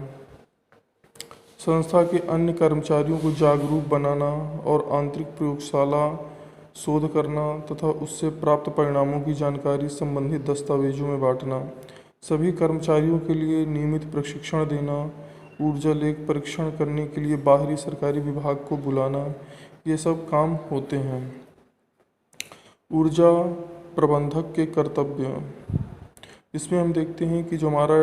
संस्था के अन्य कर्मचारियों को जागरूक बनाना और आंतरिक प्रयोगशाला शोध करना तथा उससे प्राप्त परिणामों की जानकारी संबंधित दस्तावेजों में बांटना, सभी कर्मचारियों के लिए नियमित प्रशिक्षण देना, ऊर्जा लेख परीक्षण करने के लिए बाहरी सरकारी विभाग को बुलाना, ये सब काम होते हैं। ऊर्जा प्रबंधक के कर्तव्य। इसमें हम देखते हैं कि जो हमारा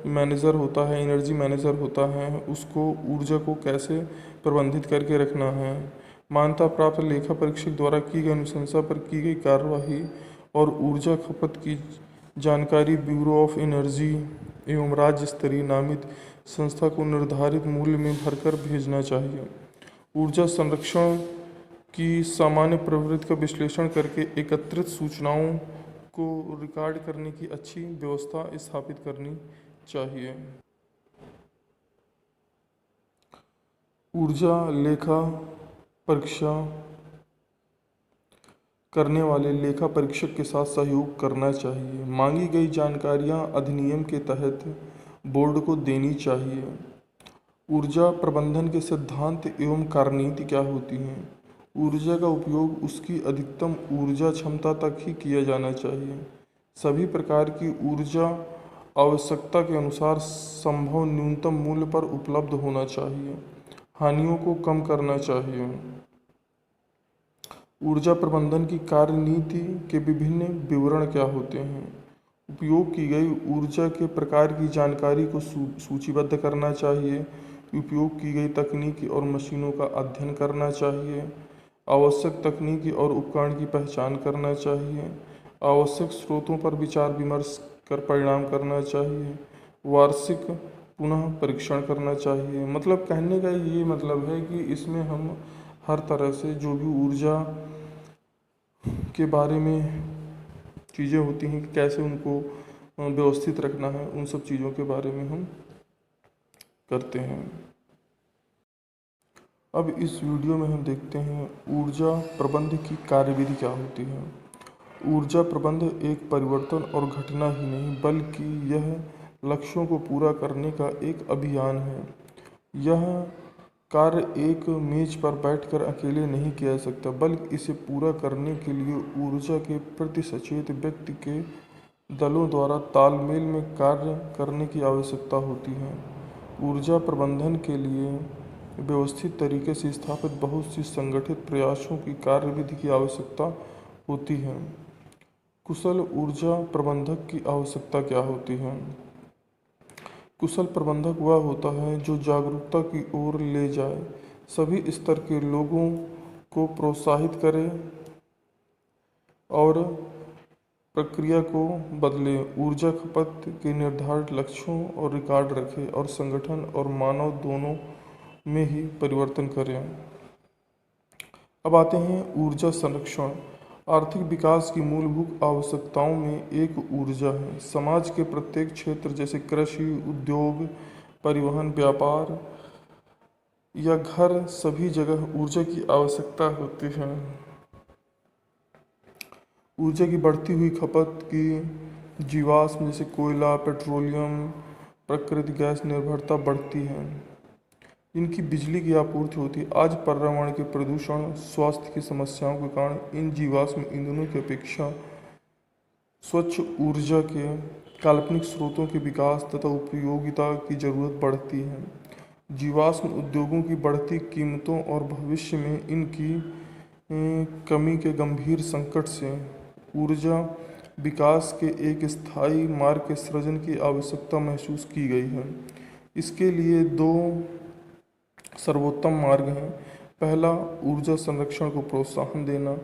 मैनेजर होता है, एनर्जी मैनेजर होता है, उसको ऊर्जा को कैसे प्रबंधित करके रखना है। मान्यता प्राप्त लेखा परीक्षक द्वारा की गई अनुशंसा पर की गई कार्यवाही और ऊर्जा खपत की जानकारी ब्यूरो ऑफ एनर्जी एवं राज्य स्तरीय नामित संस्था को निर्धारित मूल्य में भरकर भेजना चाहिए। ऊर्जा संरक्षण की सामान्य प्रवृत्ति का विश्लेषण करके एकत्रित सूचनाओं को रिकॉर्ड करने की अच्छी व्यवस्था स्थापित करनी चाहिए। ऊर्जा लेखा परीक्षा करने वाले लेखा परीक्षक के साथ सहयोग करना चाहिए। मांगी गई जानकारियां अधिनियम के तहत बोर्ड को देनी चाहिए। ऊर्जा प्रबंधन के सिद्धांत एवं कार्यनीति क्या होती हैं। ऊर्जा का उपयोग उसकी अधिकतम ऊर्जा क्षमता तक ही किया जाना चाहिए। सभी प्रकार की ऊर्जा आवश्यकता के अनुसार संभव न्यूनतम मूल्य पर उपलब्ध होना चाहिए। हानियों को कम करना चाहिए। ऊर्जा प्रबंधन की कार्यनीति के विभिन्न विवरण क्या होते हैं। उपयोग की गई ऊर्जा के प्रकार की जानकारी को सूचीबद्ध करना चाहिए। उपयोग की गई तकनीकी और मशीनों का अध्ययन करना चाहिए। आवश्यक तकनीकी और उपकरण की पहचान करना चाहिए। आवश्यक स्रोतों पर विचार विमर्श कर परिणाम करना चाहिए। वार्षिक पुनः परीक्षण करना चाहिए। मतलब कहने का ये मतलब है कि इसमें हम हर तरह से जो भी ऊर्जा के बारे में चीज़ें होती हैं कि कैसे उनको व्यवस्थित रखना है, उन सब चीज़ों के बारे में हम करते हैं। अब इस वीडियो में हम देखते हैं ऊर्जा प्रबंध की कार्यविधि क्या होती है। ऊर्जा प्रबंध एक परिवर्तन और घटना ही नहीं, बल्कि यह लक्ष्यों को पूरा करने का एक अभियान है। यह कार्य एक मेज पर बैठकर अकेले नहीं किया जा सकता, बल्कि इसे पूरा करने के लिए ऊर्जा के प्रति सचेत व्यक्ति के दलों द्वारा तालमेल में कार्य करने की आवश्यकता होती है। ऊर्जा प्रबंधन के लिए व्यवस्थित तरीके से स्थापित बहुत सी संगठित प्रयासों की कार्यविधि की आवश्यकता होती है। कुशल ऊर्जा प्रबंधक की आवश्यकता क्या होती है। कुशल प्रबंधक वह होता है जो जागरूकता की ओर ले जाए, सभी स्तर के लोगों को प्रोत्साहित करे और प्रक्रिया को बदले, ऊर्जा खपत के निर्धारित लक्ष्यों और रिकॉर्ड रखे और संगठन और मानव दोनों में ही परिवर्तन करें। अब आते हैं ऊर्जा संरक्षण। आर्थिक विकास की मूलभूत आवश्यकताओं में एक ऊर्जा है। समाज के प्रत्येक क्षेत्र जैसे कृषि, उद्योग, परिवहन, व्यापार या घर, सभी जगह ऊर्जा की आवश्यकता होती है। ऊर्जा की बढ़ती हुई खपत की जीवाश्म जैसे कोयला, पेट्रोलियम, प्राकृतिक गैस निर्भरता बढ़ती है। इनकी बिजली की आपूर्ति होती है। आज पर्यावरण के प्रदूषण, स्वास्थ्य की समस्याओं के कारण इन जीवाश्म ईंधनों की अपेक्षा स्वच्छ ऊर्जा के काल्पनिक स्रोतों के विकास तथा उपयोगिता की जरूरत बढ़ती है। जीवाश्म उद्योगों की बढ़ती कीमतों और भविष्य में इनकी कमी के गंभीर संकट से ऊर्जा विकास के एक स्थायी मार्ग के सृजन की आवश्यकता महसूस की गई है। इसके लिए दो सर्वोत्तम मार्ग हैं। पहला, ऊर्जा संरक्षण को प्रोत्साहन देना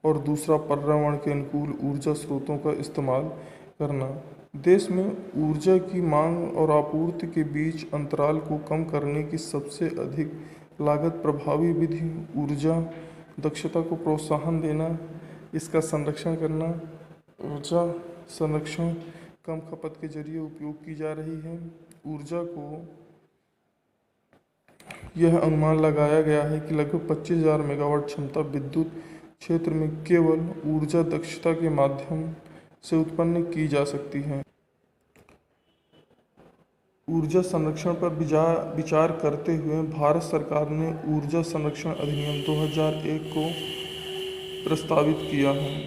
और दूसरा, पर्यावरण के अनुकूल ऊर्जा स्रोतों का इस्तेमाल करना। देश में ऊर्जा की मांग और आपूर्ति के बीच अंतराल को कम करने की सबसे अधिक लागत प्रभावी विधि ऊर्जा दक्षता को प्रोत्साहन देना, इसका संरक्षण करना। ऊर्जा संरक्षण कम खपत के जरिए उपयोग की जा रही है। ऊर्जा को यह अनुमान लगाया गया है कि लगभग 25,000 मेगावाट क्षमता विद्युत क्षेत्र में केवल ऊर्जा दक्षता के माध्यम से उत्पन्न की जा सकती है। ऊर्जा संरक्षण पर विचार करते हुए भारत सरकार ने ऊर्जा संरक्षण अधिनियम 2001 को प्रस्तावित किया है।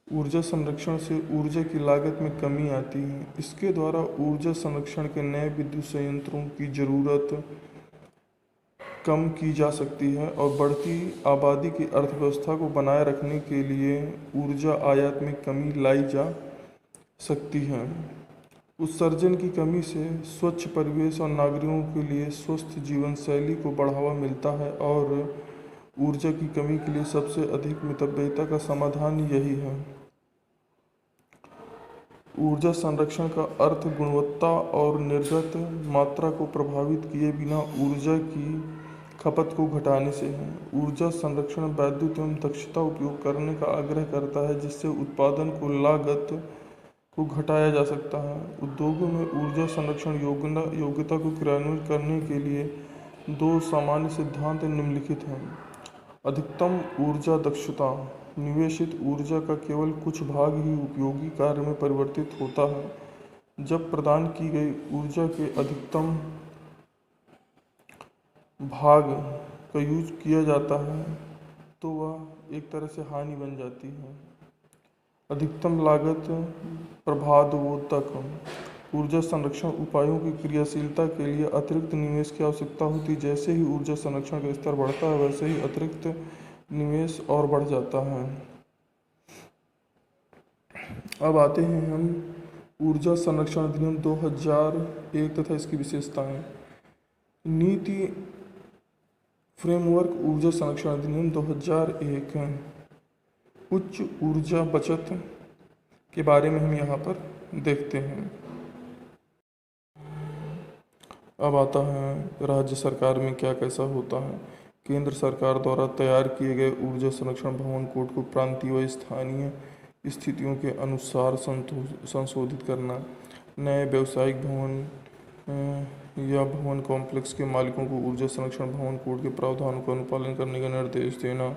ऊर्जा संरक्षण से ऊर्जा की लागत में कमी आती है। इसके द्वारा ऊर्जा संरक्षण के नए विद्युत संयंत्रों की ज़रूरत कम की जा सकती है और बढ़ती आबादी की अर्थव्यवस्था को बनाए रखने के लिए ऊर्जा आयात में कमी लाई जा सकती है। उत्सर्जन की कमी से स्वच्छ परिवेश और नागरिकों के लिए स्वस्थ जीवन शैली को बढ़ावा मिलता है और ऊर्जा की कमी के लिए सबसे अधिक मितव्ययिता का समाधान यही है। ऊर्जा संरक्षण का अर्थ गुणवत्ता और निर्गत मात्रा को प्रभावित किए बिना ऊर्जा की खपत को घटाने से है। ऊर्जा संरक्षण वैद्युत एवं दक्षता उपयोग करने का आग्रह करता है, जिससे उत्पादन को लागत को घटाया जा सकता है। उद्योगों में ऊर्जा संरक्षण योग्यता को क्रियान्वित करने के लिए दो सामान्य सिद्धांत निम्नलिखित हैं। अधिकतम ऊर्जा दक्षता, निवेशित ऊर्जा का केवल कुछ भाग ही उपयोगी कार्य में परिवर्तित होता है। जब प्रदान की गई ऊर्जा के अधिकतम भाग का यूज किया जाता है तो वह एक तरह से हानि बन जाती है। अधिकतम लागत प्रबाधवोधक, ऊर्जा संरक्षण उपायों की क्रियाशीलता के लिए अतिरिक्त निवेश की आवश्यकता होती है। जैसे ही ऊर्जा संरक्षण का स्तर बढ़ता है वैसे ही अतिरिक्त निवेश और बढ़ जाता है। अब आते हैं हम ऊर्जा संरक्षण अधिनियम 2001 तथा इसकी विशेषताएं। नीति फ्रेमवर्क ऊर्जा संरक्षण अधिनियम 2001 उच्च ऊर्जा बचत के बारे में हम यहाँ पर देखते हैं। अब आता है राज्य सरकार में क्या कैसा होता है। केंद्र सरकार द्वारा तैयार किए गए ऊर्जा संरक्षण भवन कोड को प्रांतीय व स्थानीय स्थितियों के अनुसार संशोधित करना, नए व्यावसायिक भवन या भवन कॉम्प्लेक्स के मालिकों को ऊर्जा संरक्षण भवन कोड के प्रावधानों का अनुपालन करने का निर्देश देना,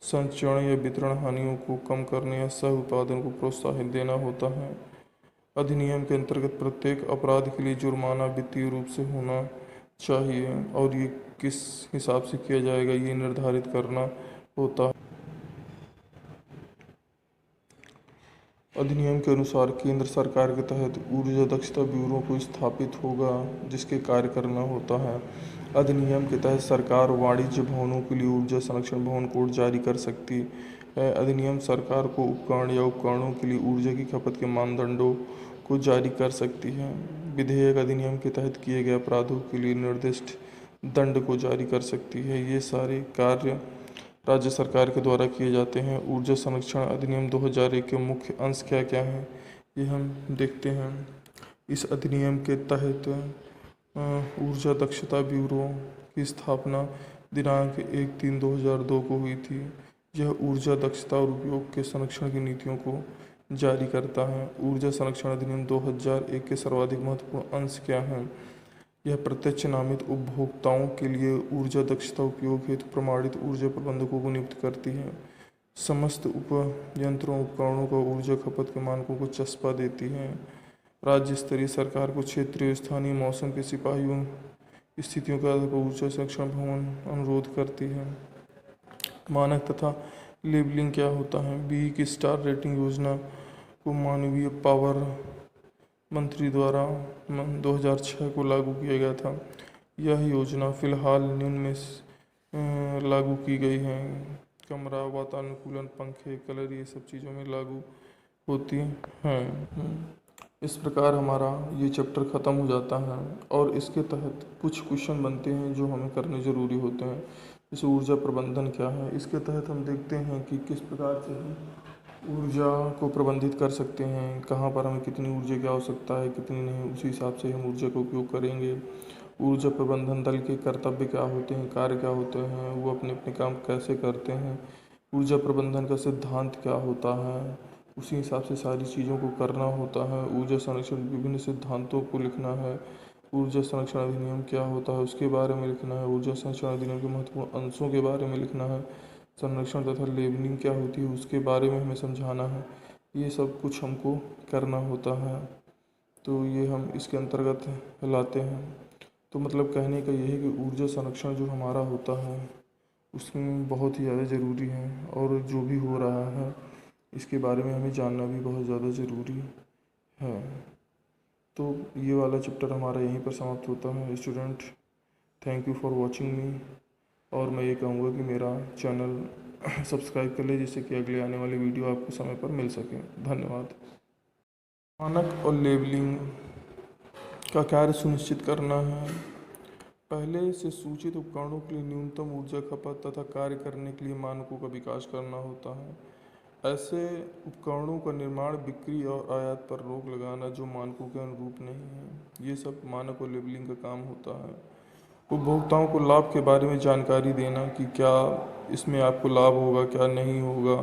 संचरण या वितरण हानियों को कम करने या सह उत्पादन को प्रोत्साहित देना होता है। अधिनियम के अंतर्गत प्रत्येक अपराध के लिए जुर्माना वित्तीय रूप से होना चाहिए और ये किस हिसाब से किया जाएगा ये निर्धारित करना होता है। अधिनियम के अनुसार केंद्र सरकार के तहत ऊर्जा दक्षता ब्यूरो को स्थापित होगा जिसके कार्य करना होता है। अधिनियम के तहत सरकार वाणिज्य भवनों के लिए ऊर्जा संरक्षण भवन कोड जारी कर सकती है। अधिनियम सरकार को उपकरण या उपकरणों के लिए ऊर्जा की खपत के मानदंडों को जारी कर सकती है। विधेयक अधिनियम के तहत किए गए अपराधों के लिए निर्दिष्ट दंड को जारी कर सकती है। ये सारे कार्य राज्य सरकार के द्वारा किए जाते हैं। ऊर्जा संरक्षण अधिनियम 2001 के मुख्य अंश क्या क्या हैं ये हम देखते हैं। इस अधिनियम के तहत ऊर्जा दक्षता ब्यूरो की स्थापना दिनांक 1/3/2002 को हुई थी। यह ऊर्जा दक्षता और उपयोग के संरक्षण की नीतियों को जारी करता है। ऊर्जा संरक्षण अधिनियम 2001 के सर्वाधिक महत्वपूर्ण अंश क्या हैं? यह प्रत्यक्ष नामित उपभोक्ताओं के लिए ऊर्जा दक्षता उपयोग हेतु प्रमाणित ऊर्जा प्रबंधकों को नियुक्त करती है। समस्त उपयंत्रों उपकरणों को ऊर्जा खपत के मानकों को चस्पा देती है। राज्य स्तरीय सरकार को क्षेत्रीय स्थानीय मौसम के सिपाहियों स्थितियों के आधार पर ऊर्जा संरक्षण भवन अनुरोध करती है। मानक तथा लेबलिंग क्या होता है? बी की स्टार रेटिंग योजना को मानवीय पावर मंत्री द्वारा 2006 को लागू किया गया था। यह योजना फिलहाल निम्न में लागू की गई है। कमरा वातानुकूलन, पंखे, कलर, ये सब चीज़ों में लागू होती हैं। इस प्रकार हमारा ये चैप्टर ख़त्म हो जाता है और इसके तहत कुछ क्वेश्चन बनते हैं जो हमें करने ज़रूरी होते हैं। जैसे ऊर्जा प्रबंधन क्या है, इसके तहत हम देखते हैं कि किस प्रकार से हम ऊर्जा को प्रबंधित कर सकते हैं, कहाँ पर हमें कितनी ऊर्जा की आवश्यकता है, कितनी नहीं, उसी हिसाब से हम ऊर्जा का उपयोग करेंगे। ऊर्जा प्रबंधन दल के कर्तव्य क्या होते हैं, कार्य क्या होते हैं, वो अपने अपने काम कैसे करते हैं, ऊर्जा प्रबंधन का सिद्धांत क्या होता है, उसी हिसाब से सारी चीज़ों को करना होता है। ऊर्जा संरक्षण विभिन्न सिद्धांतों को लिखना है। ऊर्जा संरक्षण अधिनियम क्या होता है उसके बारे में लिखना है। ऊर्जा संरक्षण अधिनियम के महत्वपूर्ण अंशों के बारे में लिखना है। संरक्षण तथा लेबलिंग क्या होती है उसके बारे में हमें समझाना है। ये सब कुछ हमको करना होता है, तो ये हम इसके अंतर्गत लाते हैं। तो मतलब कहने का ये है कि ऊर्जा संरक्षण जो हमारा होता है उसमें बहुत ही ज़्यादा ज़रूरी है और जो भी हो रहा है इसके बारे में हमें जानना भी बहुत ज़्यादा ज़रूरी है। तो ये वाला चैप्टर हमारा यहीं पर समाप्त होता है। Student, thank you for watching मी, और मैं ये कहूँगा कि मेरा चैनल सब्सक्राइब कर ले जिससे कि अगले आने वाली वीडियो आपको समय पर मिल सके। धन्यवाद। मानक और लेबलिंग का कार्य सुनिश्चित करना है। पहले से सूचित उपकरणों के लिए न्यूनतम ऊर्जा खपत तथा कार्य करने के लिए मानकों का विकास करना होता है। ऐसे उपकरणों का निर्माण, बिक्री और आयात पर रोक लगाना जो मानकों के अनुरूप नहीं है, ये सब मानक और लेबलिंग का काम होता है। उपभोक्ताओं को लाभ के बारे में जानकारी देना कि क्या इसमें आपको लाभ होगा, क्या नहीं होगा,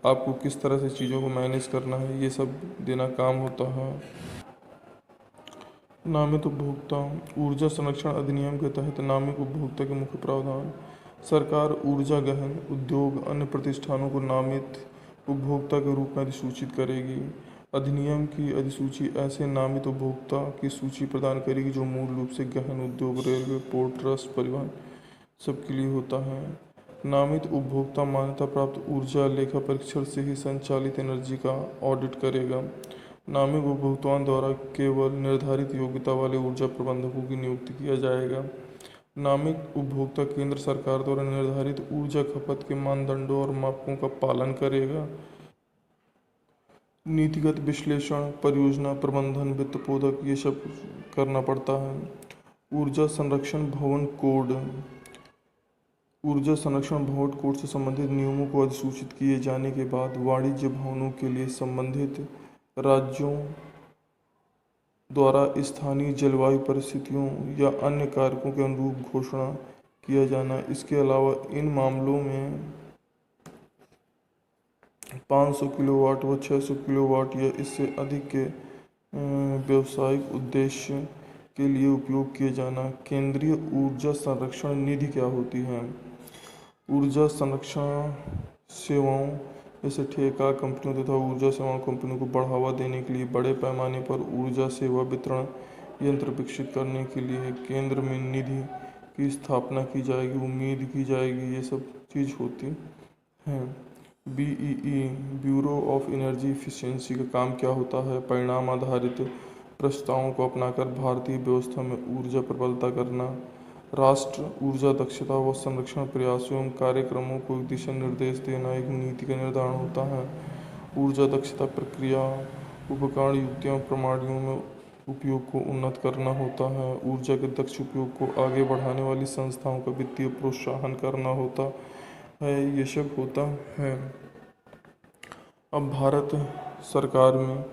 आपको किस तरह से चीज़ों को मैनेज करना है, ये सब देना काम होता है। नामित उपभोक्ता। ऊर्जा संरक्षण अधिनियम के तहत नामित उपभोक्ता के मुख्य प्रावधान। सरकार ऊर्जा गहन उद्योग अन्य प्रतिष्ठानों को नामित उपभोक्ता के रूप में अधिसूचित करेगी। अधिनियम की अधिसूची ऐसे नामित उपभोक्ता की सूची प्रदान करेगी जो मूल रूप से गहन उद्योग, रेलवे, पोर्ट ट्रस्ट, परिवहन सबके लिए होता है। नामित उपभोक्ता मान्यता प्राप्त ऊर्जा लेखा परीक्षण से ही संचालित एनर्जी का ऑडिट करेगा। नामित उपभोक्ताओं द्वारा केवल निर्धारित योग्यता वाले ऊर्जा प्रबंधकों की नियुक्ति किया जाएगा। नामित उपभोक्ता केंद्र सरकार द्वारा निर्धारित ऊर्जा खपत के मानदंडों और मापकों का पालन करेगा। नीतिगत विश्लेषण, परियोजना प्रबंधन, वित्त पोधक, ये सब करना पड़ता है। ऊर्जा संरक्षण भवन कोड। ऊर्जा संरक्षण भवन कोड से संबंधित नियमों को अधिसूचित किए जाने के बाद वाणिज्य भवनों के लिए संबंधित राज्यों द्वारा स्थानीय जलवायु परिस्थितियों या अन्य कारकों के अनुरूप घोषणा किया जाना। इसके अलावा इन मामलों में 500 किलोवाट व 600 किलोवाट या इससे अधिक के व्यावसायिक उद्देश्य के लिए उपयोग किए जाना। केंद्रीय ऊर्जा संरक्षण निधि क्या होती है? ऊर्जा संरक्षण सेवाओं जैसे ठेका कंपनियों तथा ऊर्जा सेवा कंपनियों को बढ़ावा देने के लिए बड़े पैमाने पर ऊर्जा सेवा वितरण यंत्र विकसित करने के लिए केंद्र में निधि की स्थापना की जाएगी, उम्मीद की जाएगी, ये सब चीज़ होती है। BEE bureau of energy efficiency का काम क्या होता है? परिणाम आधारित प्रस्तावों को अपनाकर भारतीय व्यवस्था में ऊर्जा प्रबलता करना। राष्ट्र ऊर्जा दक्षता व संरक्षण प्रयासों एवं कार्यक्रमों को दिशा निर्देश देना एक नीति का निर्धारण होता है। ऊर्जा दक्षता प्रक्रिया, उपकरण, युक्तियों, प्रणालियों में उपयोग को उन्नत करना होता है। ऊर्जा के दक्ष उपयोग को आगे बढ़ाने वाली संस्थाओं का वित्तीय प्रोत्साहन करना होता है। ये सब होता है। अब भारत सरकार में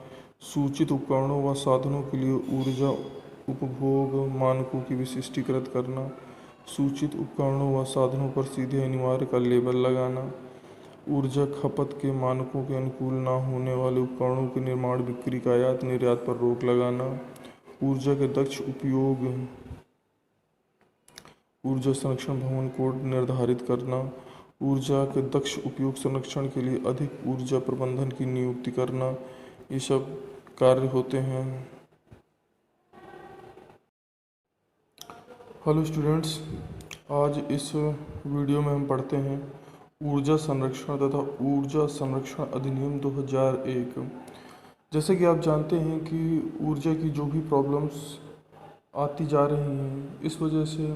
सूचित उपकरणों व साधनों के लिए ऊर्जा उपभोग मानकों की विशिष्टीकृत करना, सूचित उपकरणों व साधनों पर सीधे अनिवार्य का लेबल लगाना, ऊर्जा खपत के मानकों के अनुकूल न होने वाले उपकरणों के निर्माण, बिक्री का आयात निर्यात पर रोक लगाना। ऊर्जा के दक्ष उपयोग, ऊर्जा संरक्षण भवन कोड निर्धारित करना। ऊर्जा के दक्ष उपयोग संरक्षण के लिए अधिक ऊर्जा प्रबंधन की नियुक्ति करना, ये सब कार्य होते हैं। हेलो स्टूडेंट्स, आज इस वीडियो में हम पढ़ते हैं ऊर्जा संरक्षण तथा ऊर्जा संरक्षण अधिनियम 2001। जैसे कि आप जानते हैं कि ऊर्जा की जो भी प्रॉब्लम्स आती जा रही हैं, इस वजह से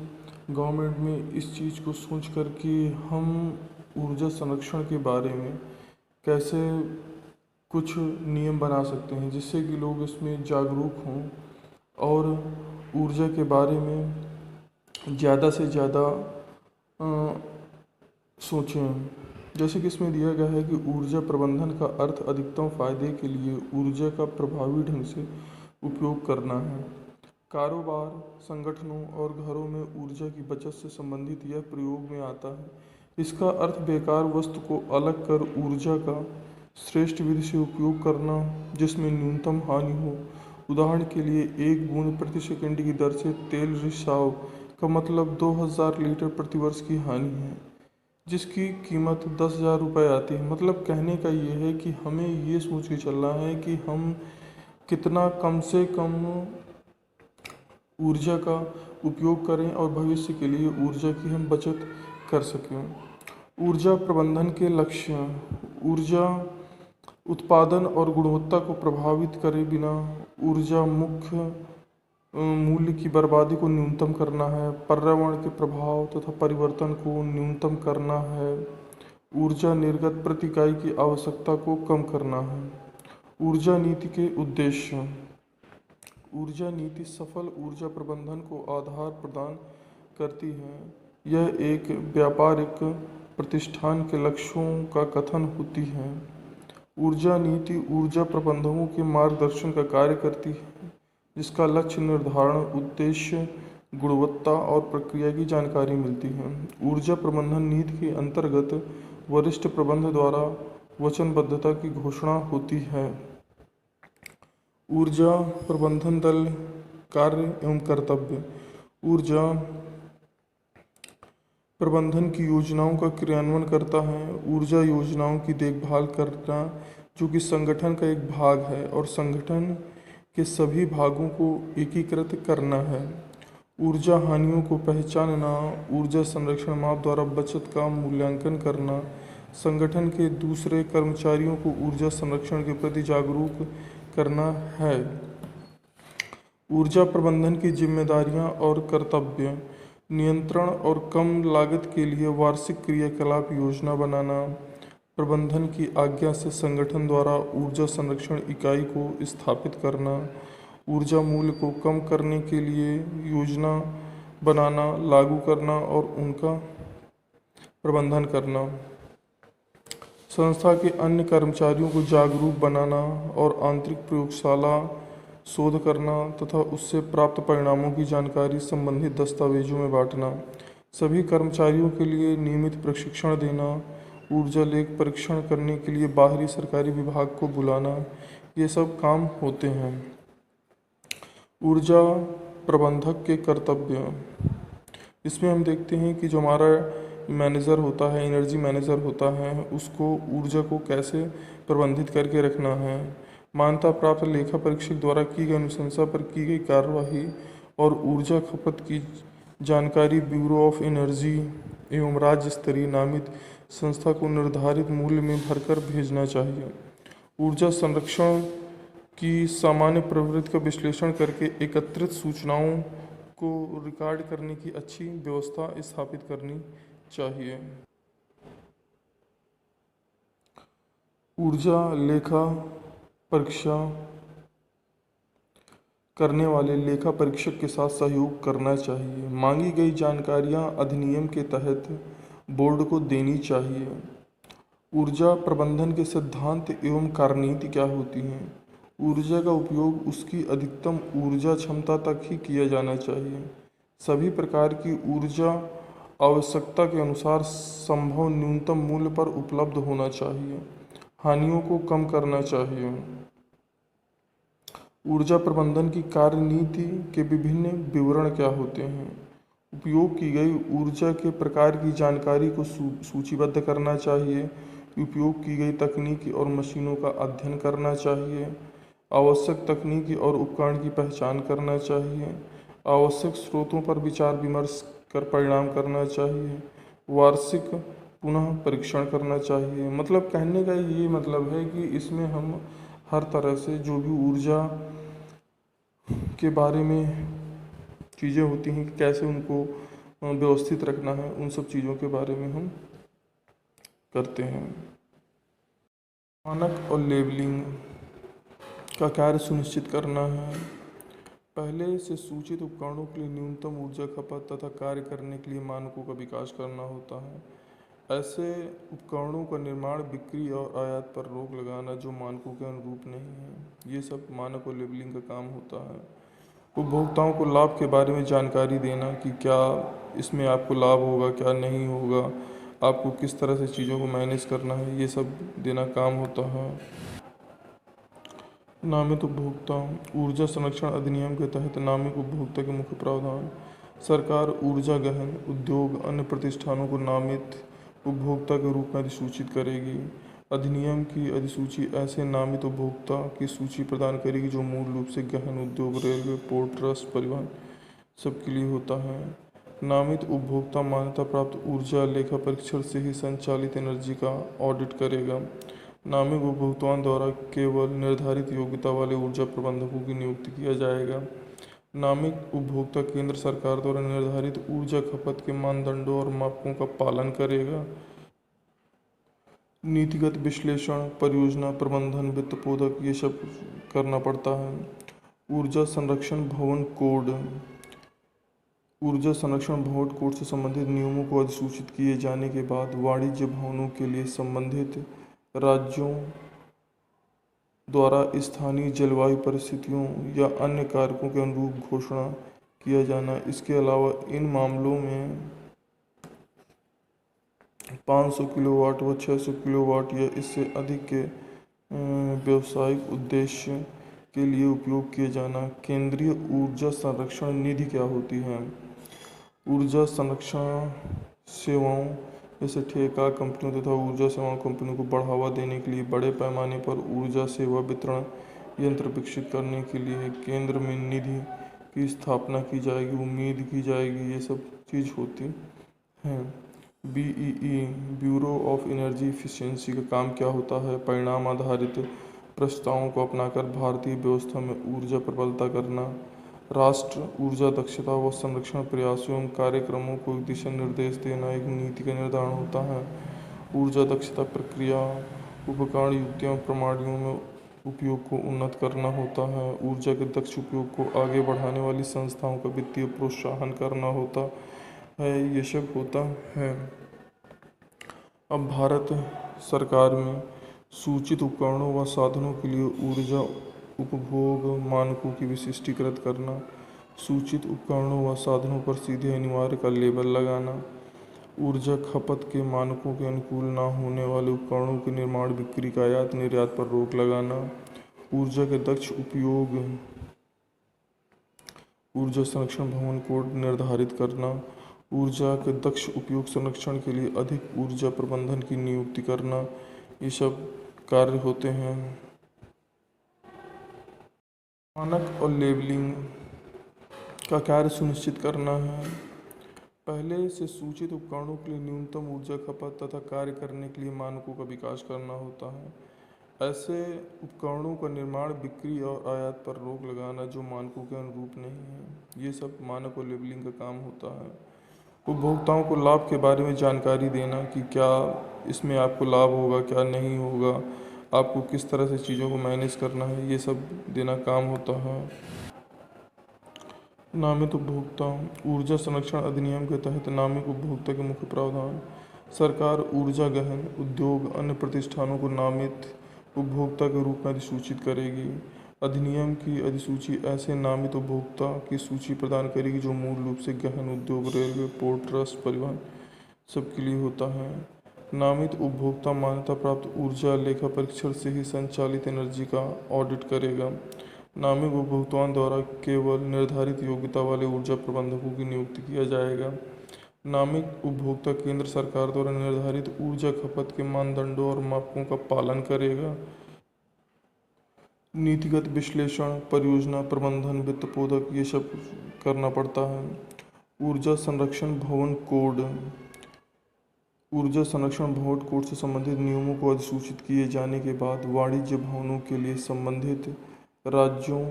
गवर्नमेंट में इस चीज़ को सोच कर कि हम ऊर्जा संरक्षण के बारे में कैसे कुछ नियम बना सकते हैं जिससे कि लोग इसमें जागरूक हों और ऊर्जा के बारे में ज़्यादा से ज़्यादा सोचें। जैसे कि इसमें दिया गया है कि ऊर्जा प्रबंधन का अर्थ अधिकतम फायदे के लिए ऊर्जा का प्रभावी ढंग से उपयोग करना है। कारोबार, संगठनों और घरों में ऊर्जा की बचत से संबंधित यह प्रयोग में आता है। इसका अर्थ बेकार वस्तु को अलग कर ऊर्जा का श्रेष्ठ विधि से उपयोग करना जिसमें न्यूनतम हानि हो। उदाहरण के लिए 1 बूंद प्रति सेकंड की दर से तेल रिसाव का मतलब 2000 लीटर प्रति वर्ष की हानि है, जिसकी कीमत 10,000 रुपये आती है। मतलब कहने का ये है कि हमें ये सोच के चलना है कि हम कितना कम से कम ऊर्जा का उपयोग करें और भविष्य के लिए ऊर्जा की हम बचत कर सकें। ऊर्जा प्रबंधन के लक्ष्य, ऊर्जा उत्पादन और गुणवत्ता को प्रभावित करे बिना ऊर्जा मुख्य मूल्य की बर्बादी को न्यूनतम करना है। पर्यावरण के प्रभाव तथा परिवर्तन को न्यूनतम करना है। ऊर्जा निर्गत प्रति इकाई की आवश्यकता को कम करना है। ऊर्जा नीति के उद्देश्य, ऊर्जा नीति सफल ऊर्जा प्रबंधन को आधार प्रदान करती है। यह एक व्यापारिक प्रतिष्ठान के लक्ष्यों का कथन होती है। ऊर्जा नीति ऊर्जा प्रबंधकों के मार्गदर्शन का कार्य करती है, जिसका लक्ष्य निर्धारण, उद्देश्य, गुणवत्ता और प्रक्रिया की जानकारी मिलती है। ऊर्जा प्रबंधन नीति के अंतर्गत वरिष्ठ प्रबंधक द्वारा वचनबद्धता की घोषणा होती है। ऊर्जा प्रबंधन दल कार्य एवं कर्तव्य, ऊर्जा प्रबंधन की योजनाओं का क्रियान्वयन करता है। ऊर्जा योजनाओं की देखभाल करना जो कि संगठन का एक भाग है और संगठन के सभी भागों को एकीकृत करना है। ऊर्जा हानियों को पहचानना, ऊर्जा संरक्षण माप द्वारा बचत का मूल्यांकन करना, संगठन के दूसरे कर्मचारियों को ऊर्जा संरक्षण के प्रति जागरूक करना है। ऊर्जा प्रबंधन की जिम्मेदारियां और कर्तव्य, नियंत्रण और कम लागत के लिए वार्षिक क्रियाकलाप योजना बनाना, प्रबंधन की आज्ञा से संगठन द्वारा ऊर्जा संरक्षण इकाई को स्थापित करना, ऊर्जा मूल्य को कम करने के लिए योजना बनाना, लागू करना और उनका प्रबंधन करना, संस्था के अन्य कर्मचारियों को जागरूक बनाना और आंतरिक प्रयोगशाला शोध करना तथा उससे प्राप्त परिणामों की जानकारी संबंधित दस्तावेजों में बांटना, सभी कर्मचारियों के लिए नियमित प्रशिक्षण देना, ऊर्जा लेख परीक्षण करने के लिए बाहरी सरकारी विभाग को बुलाना, ये सब काम होते हैं। ऊर्जा प्रबंधक के कर्तव्य, इसमें हम देखते हैं कि जो हमारा मैनेजर होता है, एनर्जी मैनेजर होता है, उसको ऊर्जा को कैसे प्रबंधित करके रखना है। मान्यता प्राप्त लेखा परीक्षक द्वारा की गई अनुशंसा पर की गई कार्यवाही और ऊर्जा खपत की जानकारी ब्यूरो ऑफ एनर्जी एवं राज्य स्तरीय नामित संस्था को निर्धारित मूल्य में भरकर भेजना चाहिए। ऊर्जा संरक्षण की सामान्य प्रवृत्ति का विश्लेषण करके एकत्रित सूचनाओं को रिकॉर्ड करने की अच्छी व्यवस्था स्थापित करनी चाहिए। ऊर्जा लेखा परीक्षा करने वाले लेखा परीक्षक के साथ सहयोग करना चाहिए। मांगी गई जानकारियां अधिनियम के तहत बोर्ड को देनी चाहिए। ऊर्जा प्रबंधन के सिद्धांत एवं कार्यनीति क्या होती हैं? ऊर्जा का उपयोग उसकी अधिकतम ऊर्जा क्षमता तक ही किया जाना चाहिए। सभी प्रकार की ऊर्जा आवश्यकता के अनुसार संभव न्यूनतम मूल्य पर उपलब्ध होना चाहिए। हानियों को कम करना चाहिए। ऊर्जा प्रबंधन की कार्यनीति के विभिन्न विवरण क्या होते हैं? उपयोग की गई ऊर्जा के प्रकार की जानकारी को सूचीबद्ध करना चाहिए। उपयोग की गई तकनीकी और मशीनों का अध्ययन करना चाहिए। आवश्यक तकनीकी और उपकरण की पहचान करना चाहिए। आवश्यक स्रोतों पर विचार विमर्श कर परिणाम करना चाहिए। वार्षिक पुनः परीक्षण करना चाहिए। मतलब कहने का ये मतलब है कि इसमें हम हर तरह से जो भी ऊर्जा के बारे में चीज़ें होती हैं कि कैसे उनको व्यवस्थित रखना है, उन सब चीज़ों के बारे में हम करते हैं। मानक और लेबलिंग का कार्य सुनिश्चित करना है। पहले से सूचित उपकरणों के लिए न्यूनतम ऊर्जा खपत तथा कार्य करने के लिए मानकों का विकास करना होता है। ऐसे उपकरणों का निर्माण, बिक्री और आयात पर रोक लगाना जो मानकों के अनुरूप नहीं है, ये सब मानक और लेबलिंग का काम होता है। उपभोक्ताओं को लाभ के बारे में जानकारी देना कि क्या इसमें आपको लाभ होगा, क्या नहीं होगा, आपको किस तरह से चीज़ों को मैनेज करना है, ये सब देना काम होता है। नामित उपभोक्ता। ऊर्जा संरक्षण अधिनियम के तहत नामित उपभोक्ता के मुख्य प्रावधान। सरकार ऊर्जा गहन उद्योग अन्य प्रतिष्ठानों को नामित उपभोक्ता के रूप में अधिसूचित करेगी। अधिनियम की अधिसूची ऐसे नामित उपभोक्ता की सूची प्रदान करेगी जो मूल रूप से गहन उद्योग, रेलवे, पोर्ट ट्रस्ट, परिवहन सबके लिए होता है। नामित उपभोक्ता मान्यता प्राप्त ऊर्जा लेखा परीक्षण से ही संचालित एनर्जी का ऑडिट करेगा। नामित उपभोक्ताओं द्वारा केवल निर्धारित योग्यता वाले ऊर्जा प्रबंधकों की नियुक्ति किया जाएगा। नामित उपभोक्ता केंद्र सरकार द्वारा निर्धारित ऊर्जा खपत के मानदंडों और मापकों का पालन करेगा। नीतिगत विश्लेषण, परियोजना प्रबंधन, वित्त पोधक, ये सब करना पड़ता है। ऊर्जा संरक्षण भवन कोड। ऊर्जा संरक्षण भवन कोड से संबंधित नियमों को अधिसूचित किए जाने के बाद वाणिज्य भवनों के लिए संबंधित राज्यों द्वारा स्थानीय जलवायु परिस्थितियों या अन्य कारकों के अनुरूप घोषणा किया जाना। इसके अलावा इन मामलों में 500 किलोवाट व 600 किलोवाट या इससे अधिक के व्यावसायिक उद्देश्य के लिए उपयोग किए जाना। केंद्रीय ऊर्जा संरक्षण निधि क्या होती है? ऊर्जा संरक्षण सेवाओं जैसे ठेका कंपनियों तथा ऊर्जा सेवा कंपनियों को बढ़ावा देने के लिए बड़े पैमाने पर ऊर्जा सेवा वितरण यंत्र विकसित करने के लिए केंद्र में निधि की स्थापना की जाएगी, उम्मीद की जाएगी, ये सब चीज़ होती हैं। BEE bureau of energy efficiency का काम क्या होता है? परिणाम आधारित प्रस्तावों को अपनाकर भारतीय व्यवस्था में ऊर्जा प्रबलता करना। राष्ट्र ऊर्जा दक्षता व संरक्षण प्रयासों एवं कार्यक्रमों को दिशा निर्देश देना एक नीति का निर्धारण होता है। ऊर्जा दक्षता प्रक्रिया, उपकरण, युक्तियों, प्रणालियों में उपयोग को उन्नत करना होता है। ऊर्जा के दक्ष उपयोग को आगे बढ़ाने वाली संस्थाओं का वित्तीय प्रोत्साहन करना होता है। ये सब होता है। अब भारत सरकार में सूचित उपकरणों व साधनों के लिए ऊर्जा उपभोग मानकों की विशिष्टीकृत करना। सूचित उपकरणों व साधनों पर सीधे अनिवार्य का लेबल लगाना। ऊर्जा खपत के मानकों के अनुकूल न होने वाले उपकरणों के निर्माण, बिक्री, आयात निर्यात पर रोक लगाना। ऊर्जा के दक्ष उपयोग ऊर्जा संरक्षण भवन कोड निर्धारित करना। ऊर्जा के दक्ष उपयोग संरक्षण के लिए अधिक ऊर्जा प्रबंधन की नियुक्ति करना। ये सब कार्य होते हैं। मानक और लेबलिंग का कार्य सुनिश्चित करना है। पहले से सूचित उपकरणों के लिए न्यूनतम ऊर्जा खपत तथा कार्य करने के लिए मानकों का विकास करना होता है। ऐसे उपकरणों का निर्माण, बिक्री और आयात पर रोक लगाना जो मानकों के अनुरूप नहीं है, ये सब मानक और लेबलिंग का काम होता है। उपभोक्ताओं को लाभ के बारे में जानकारी देना कि क्या इसमें आपको लाभ होगा, क्या नहीं होगा, आपको किस तरह से चीज़ों को मैनेज करना है, ये सब देना काम होता है। नामित उपभोक्ता। ऊर्जा संरक्षण अधिनियम के तहत नामित उपभोक्ता के मुख्य प्रावधान। सरकार ऊर्जा गहन उद्योग अन्य प्रतिष्ठानों को नामित उपभोक्ता के रूप में अधिसूचित करेगी। अधिनियम की अधिसूची ऐसे नामित उपभोक्ता की सूची प्रदान करेगी जो मूल रूप से गहन उद्योग, रेलवे, पोर्ट ट्रस्ट, परिवहन सबके लिए होता है। नामित उपभोक्ता मान्यता प्राप्त ऊर्जा लेखा परीक्षण से ही संचालित एनर्जी का ऑडिट करेगा। नामित उपभोक्ताओं द्वारा केवल निर्धारित योग्यता वाले ऊर्जा प्रबंधकों की नियुक्ति किया जाएगा। नामित उपभोक्ता केंद्र सरकार द्वारा निर्धारित ऊर्जा खपत के मानदंडों और मापकों का पालन करेगा। नीतिगत विश्लेषण, परियोजना प्रबंधन, वित्त पोधक, ये सब करना पड़ता है। ऊर्जा संरक्षण भवन कोड। ऊर्जा संरक्षण भवन कोड से संबंधित नियमों को अधिसूचित किए जाने के बाद वाणिज्य भवनों के लिए संबंधित राज्यों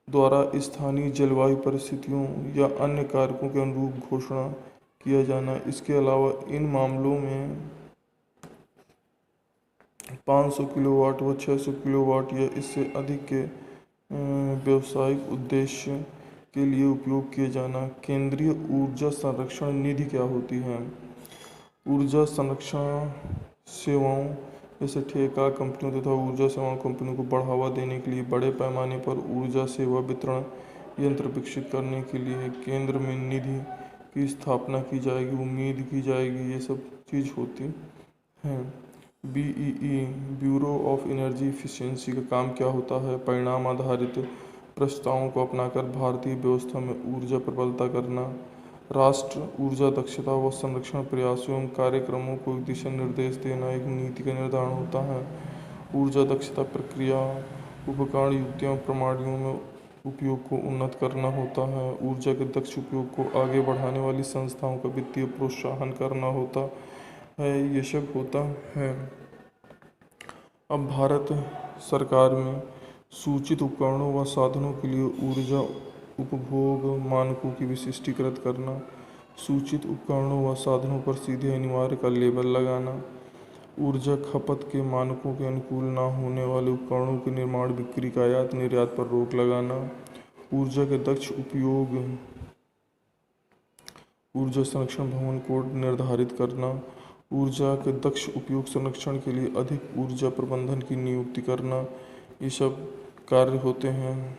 द्वारा स्थानीय जलवायु परिस्थितियों या अन्य कारकों के अनुरूप घोषणा किया जाना। इसके अलावा इन मामलों में 500 किलोवाट व 600 किलोवाट या इससे अधिक के व्यावसायिक उद्देश्य के लिए उपयोग किए जाना। केंद्रीय ऊर्जा संरक्षण निधि क्या होती है? ऊर्जा संरक्षण सेवाओं जैसे ठेका कंपनियों तथा ऊर्जा सेवा कंपनियों को बढ़ावा देने के लिए बड़े पैमाने पर ऊर्जा सेवा वितरण यंत्र विकसित करने के लिए केंद्र में निधि की स्थापना की जाएगी, उम्मीद की जाएगी। ये सब चीज़ होती हैं। BEE bureau of energy efficiency का काम क्या होता है? परिणाम आधारित प्रस्तावों को अपनाकर भारतीय व्यवस्था में ऊर्जा प्रबलता करना, राष्ट्र ऊर्जा दक्षता व संरक्षण प्रयासों एवं कार्यक्रमों को दिशा निर्देश देना एक नीति का निर्धारण होता है। ऊर्जा दक्षता प्रक्रिया, उपकरण, युक्तियों, प्रणालियों में उपयोग को उन्नत करना होता है। ऊर्जा के दक्ष उपयोग को आगे बढ़ाने वाली संस्थाओं का वित्तीय प्रोत्साहन करना होता है। ये सब होता है। अब भारत सरकार में सूचित उपकरणों व साधनों के लिए ऊर्जा उपभोग मानकों की विशिष्टीकृत करना, सूचित उपकरणों व साधनों पर सीधे अनिवार्य का लेबल लगाना, ऊर्जा खपत के मानकों के अनुकूल न होने वाले उपकरणों के निर्माण, बिक्री का आयात निर्यात पर रोक लगाना, ऊर्जा के दक्ष उपयोग ऊर्जा संरक्षण भवन कोड निर्धारित करना, ऊर्जा के दक्ष उपयोग संरक्षण के लिए अधिक ऊर्जा प्रबंधन की नियुक्ति करना, ये सब कार्य होते हैं।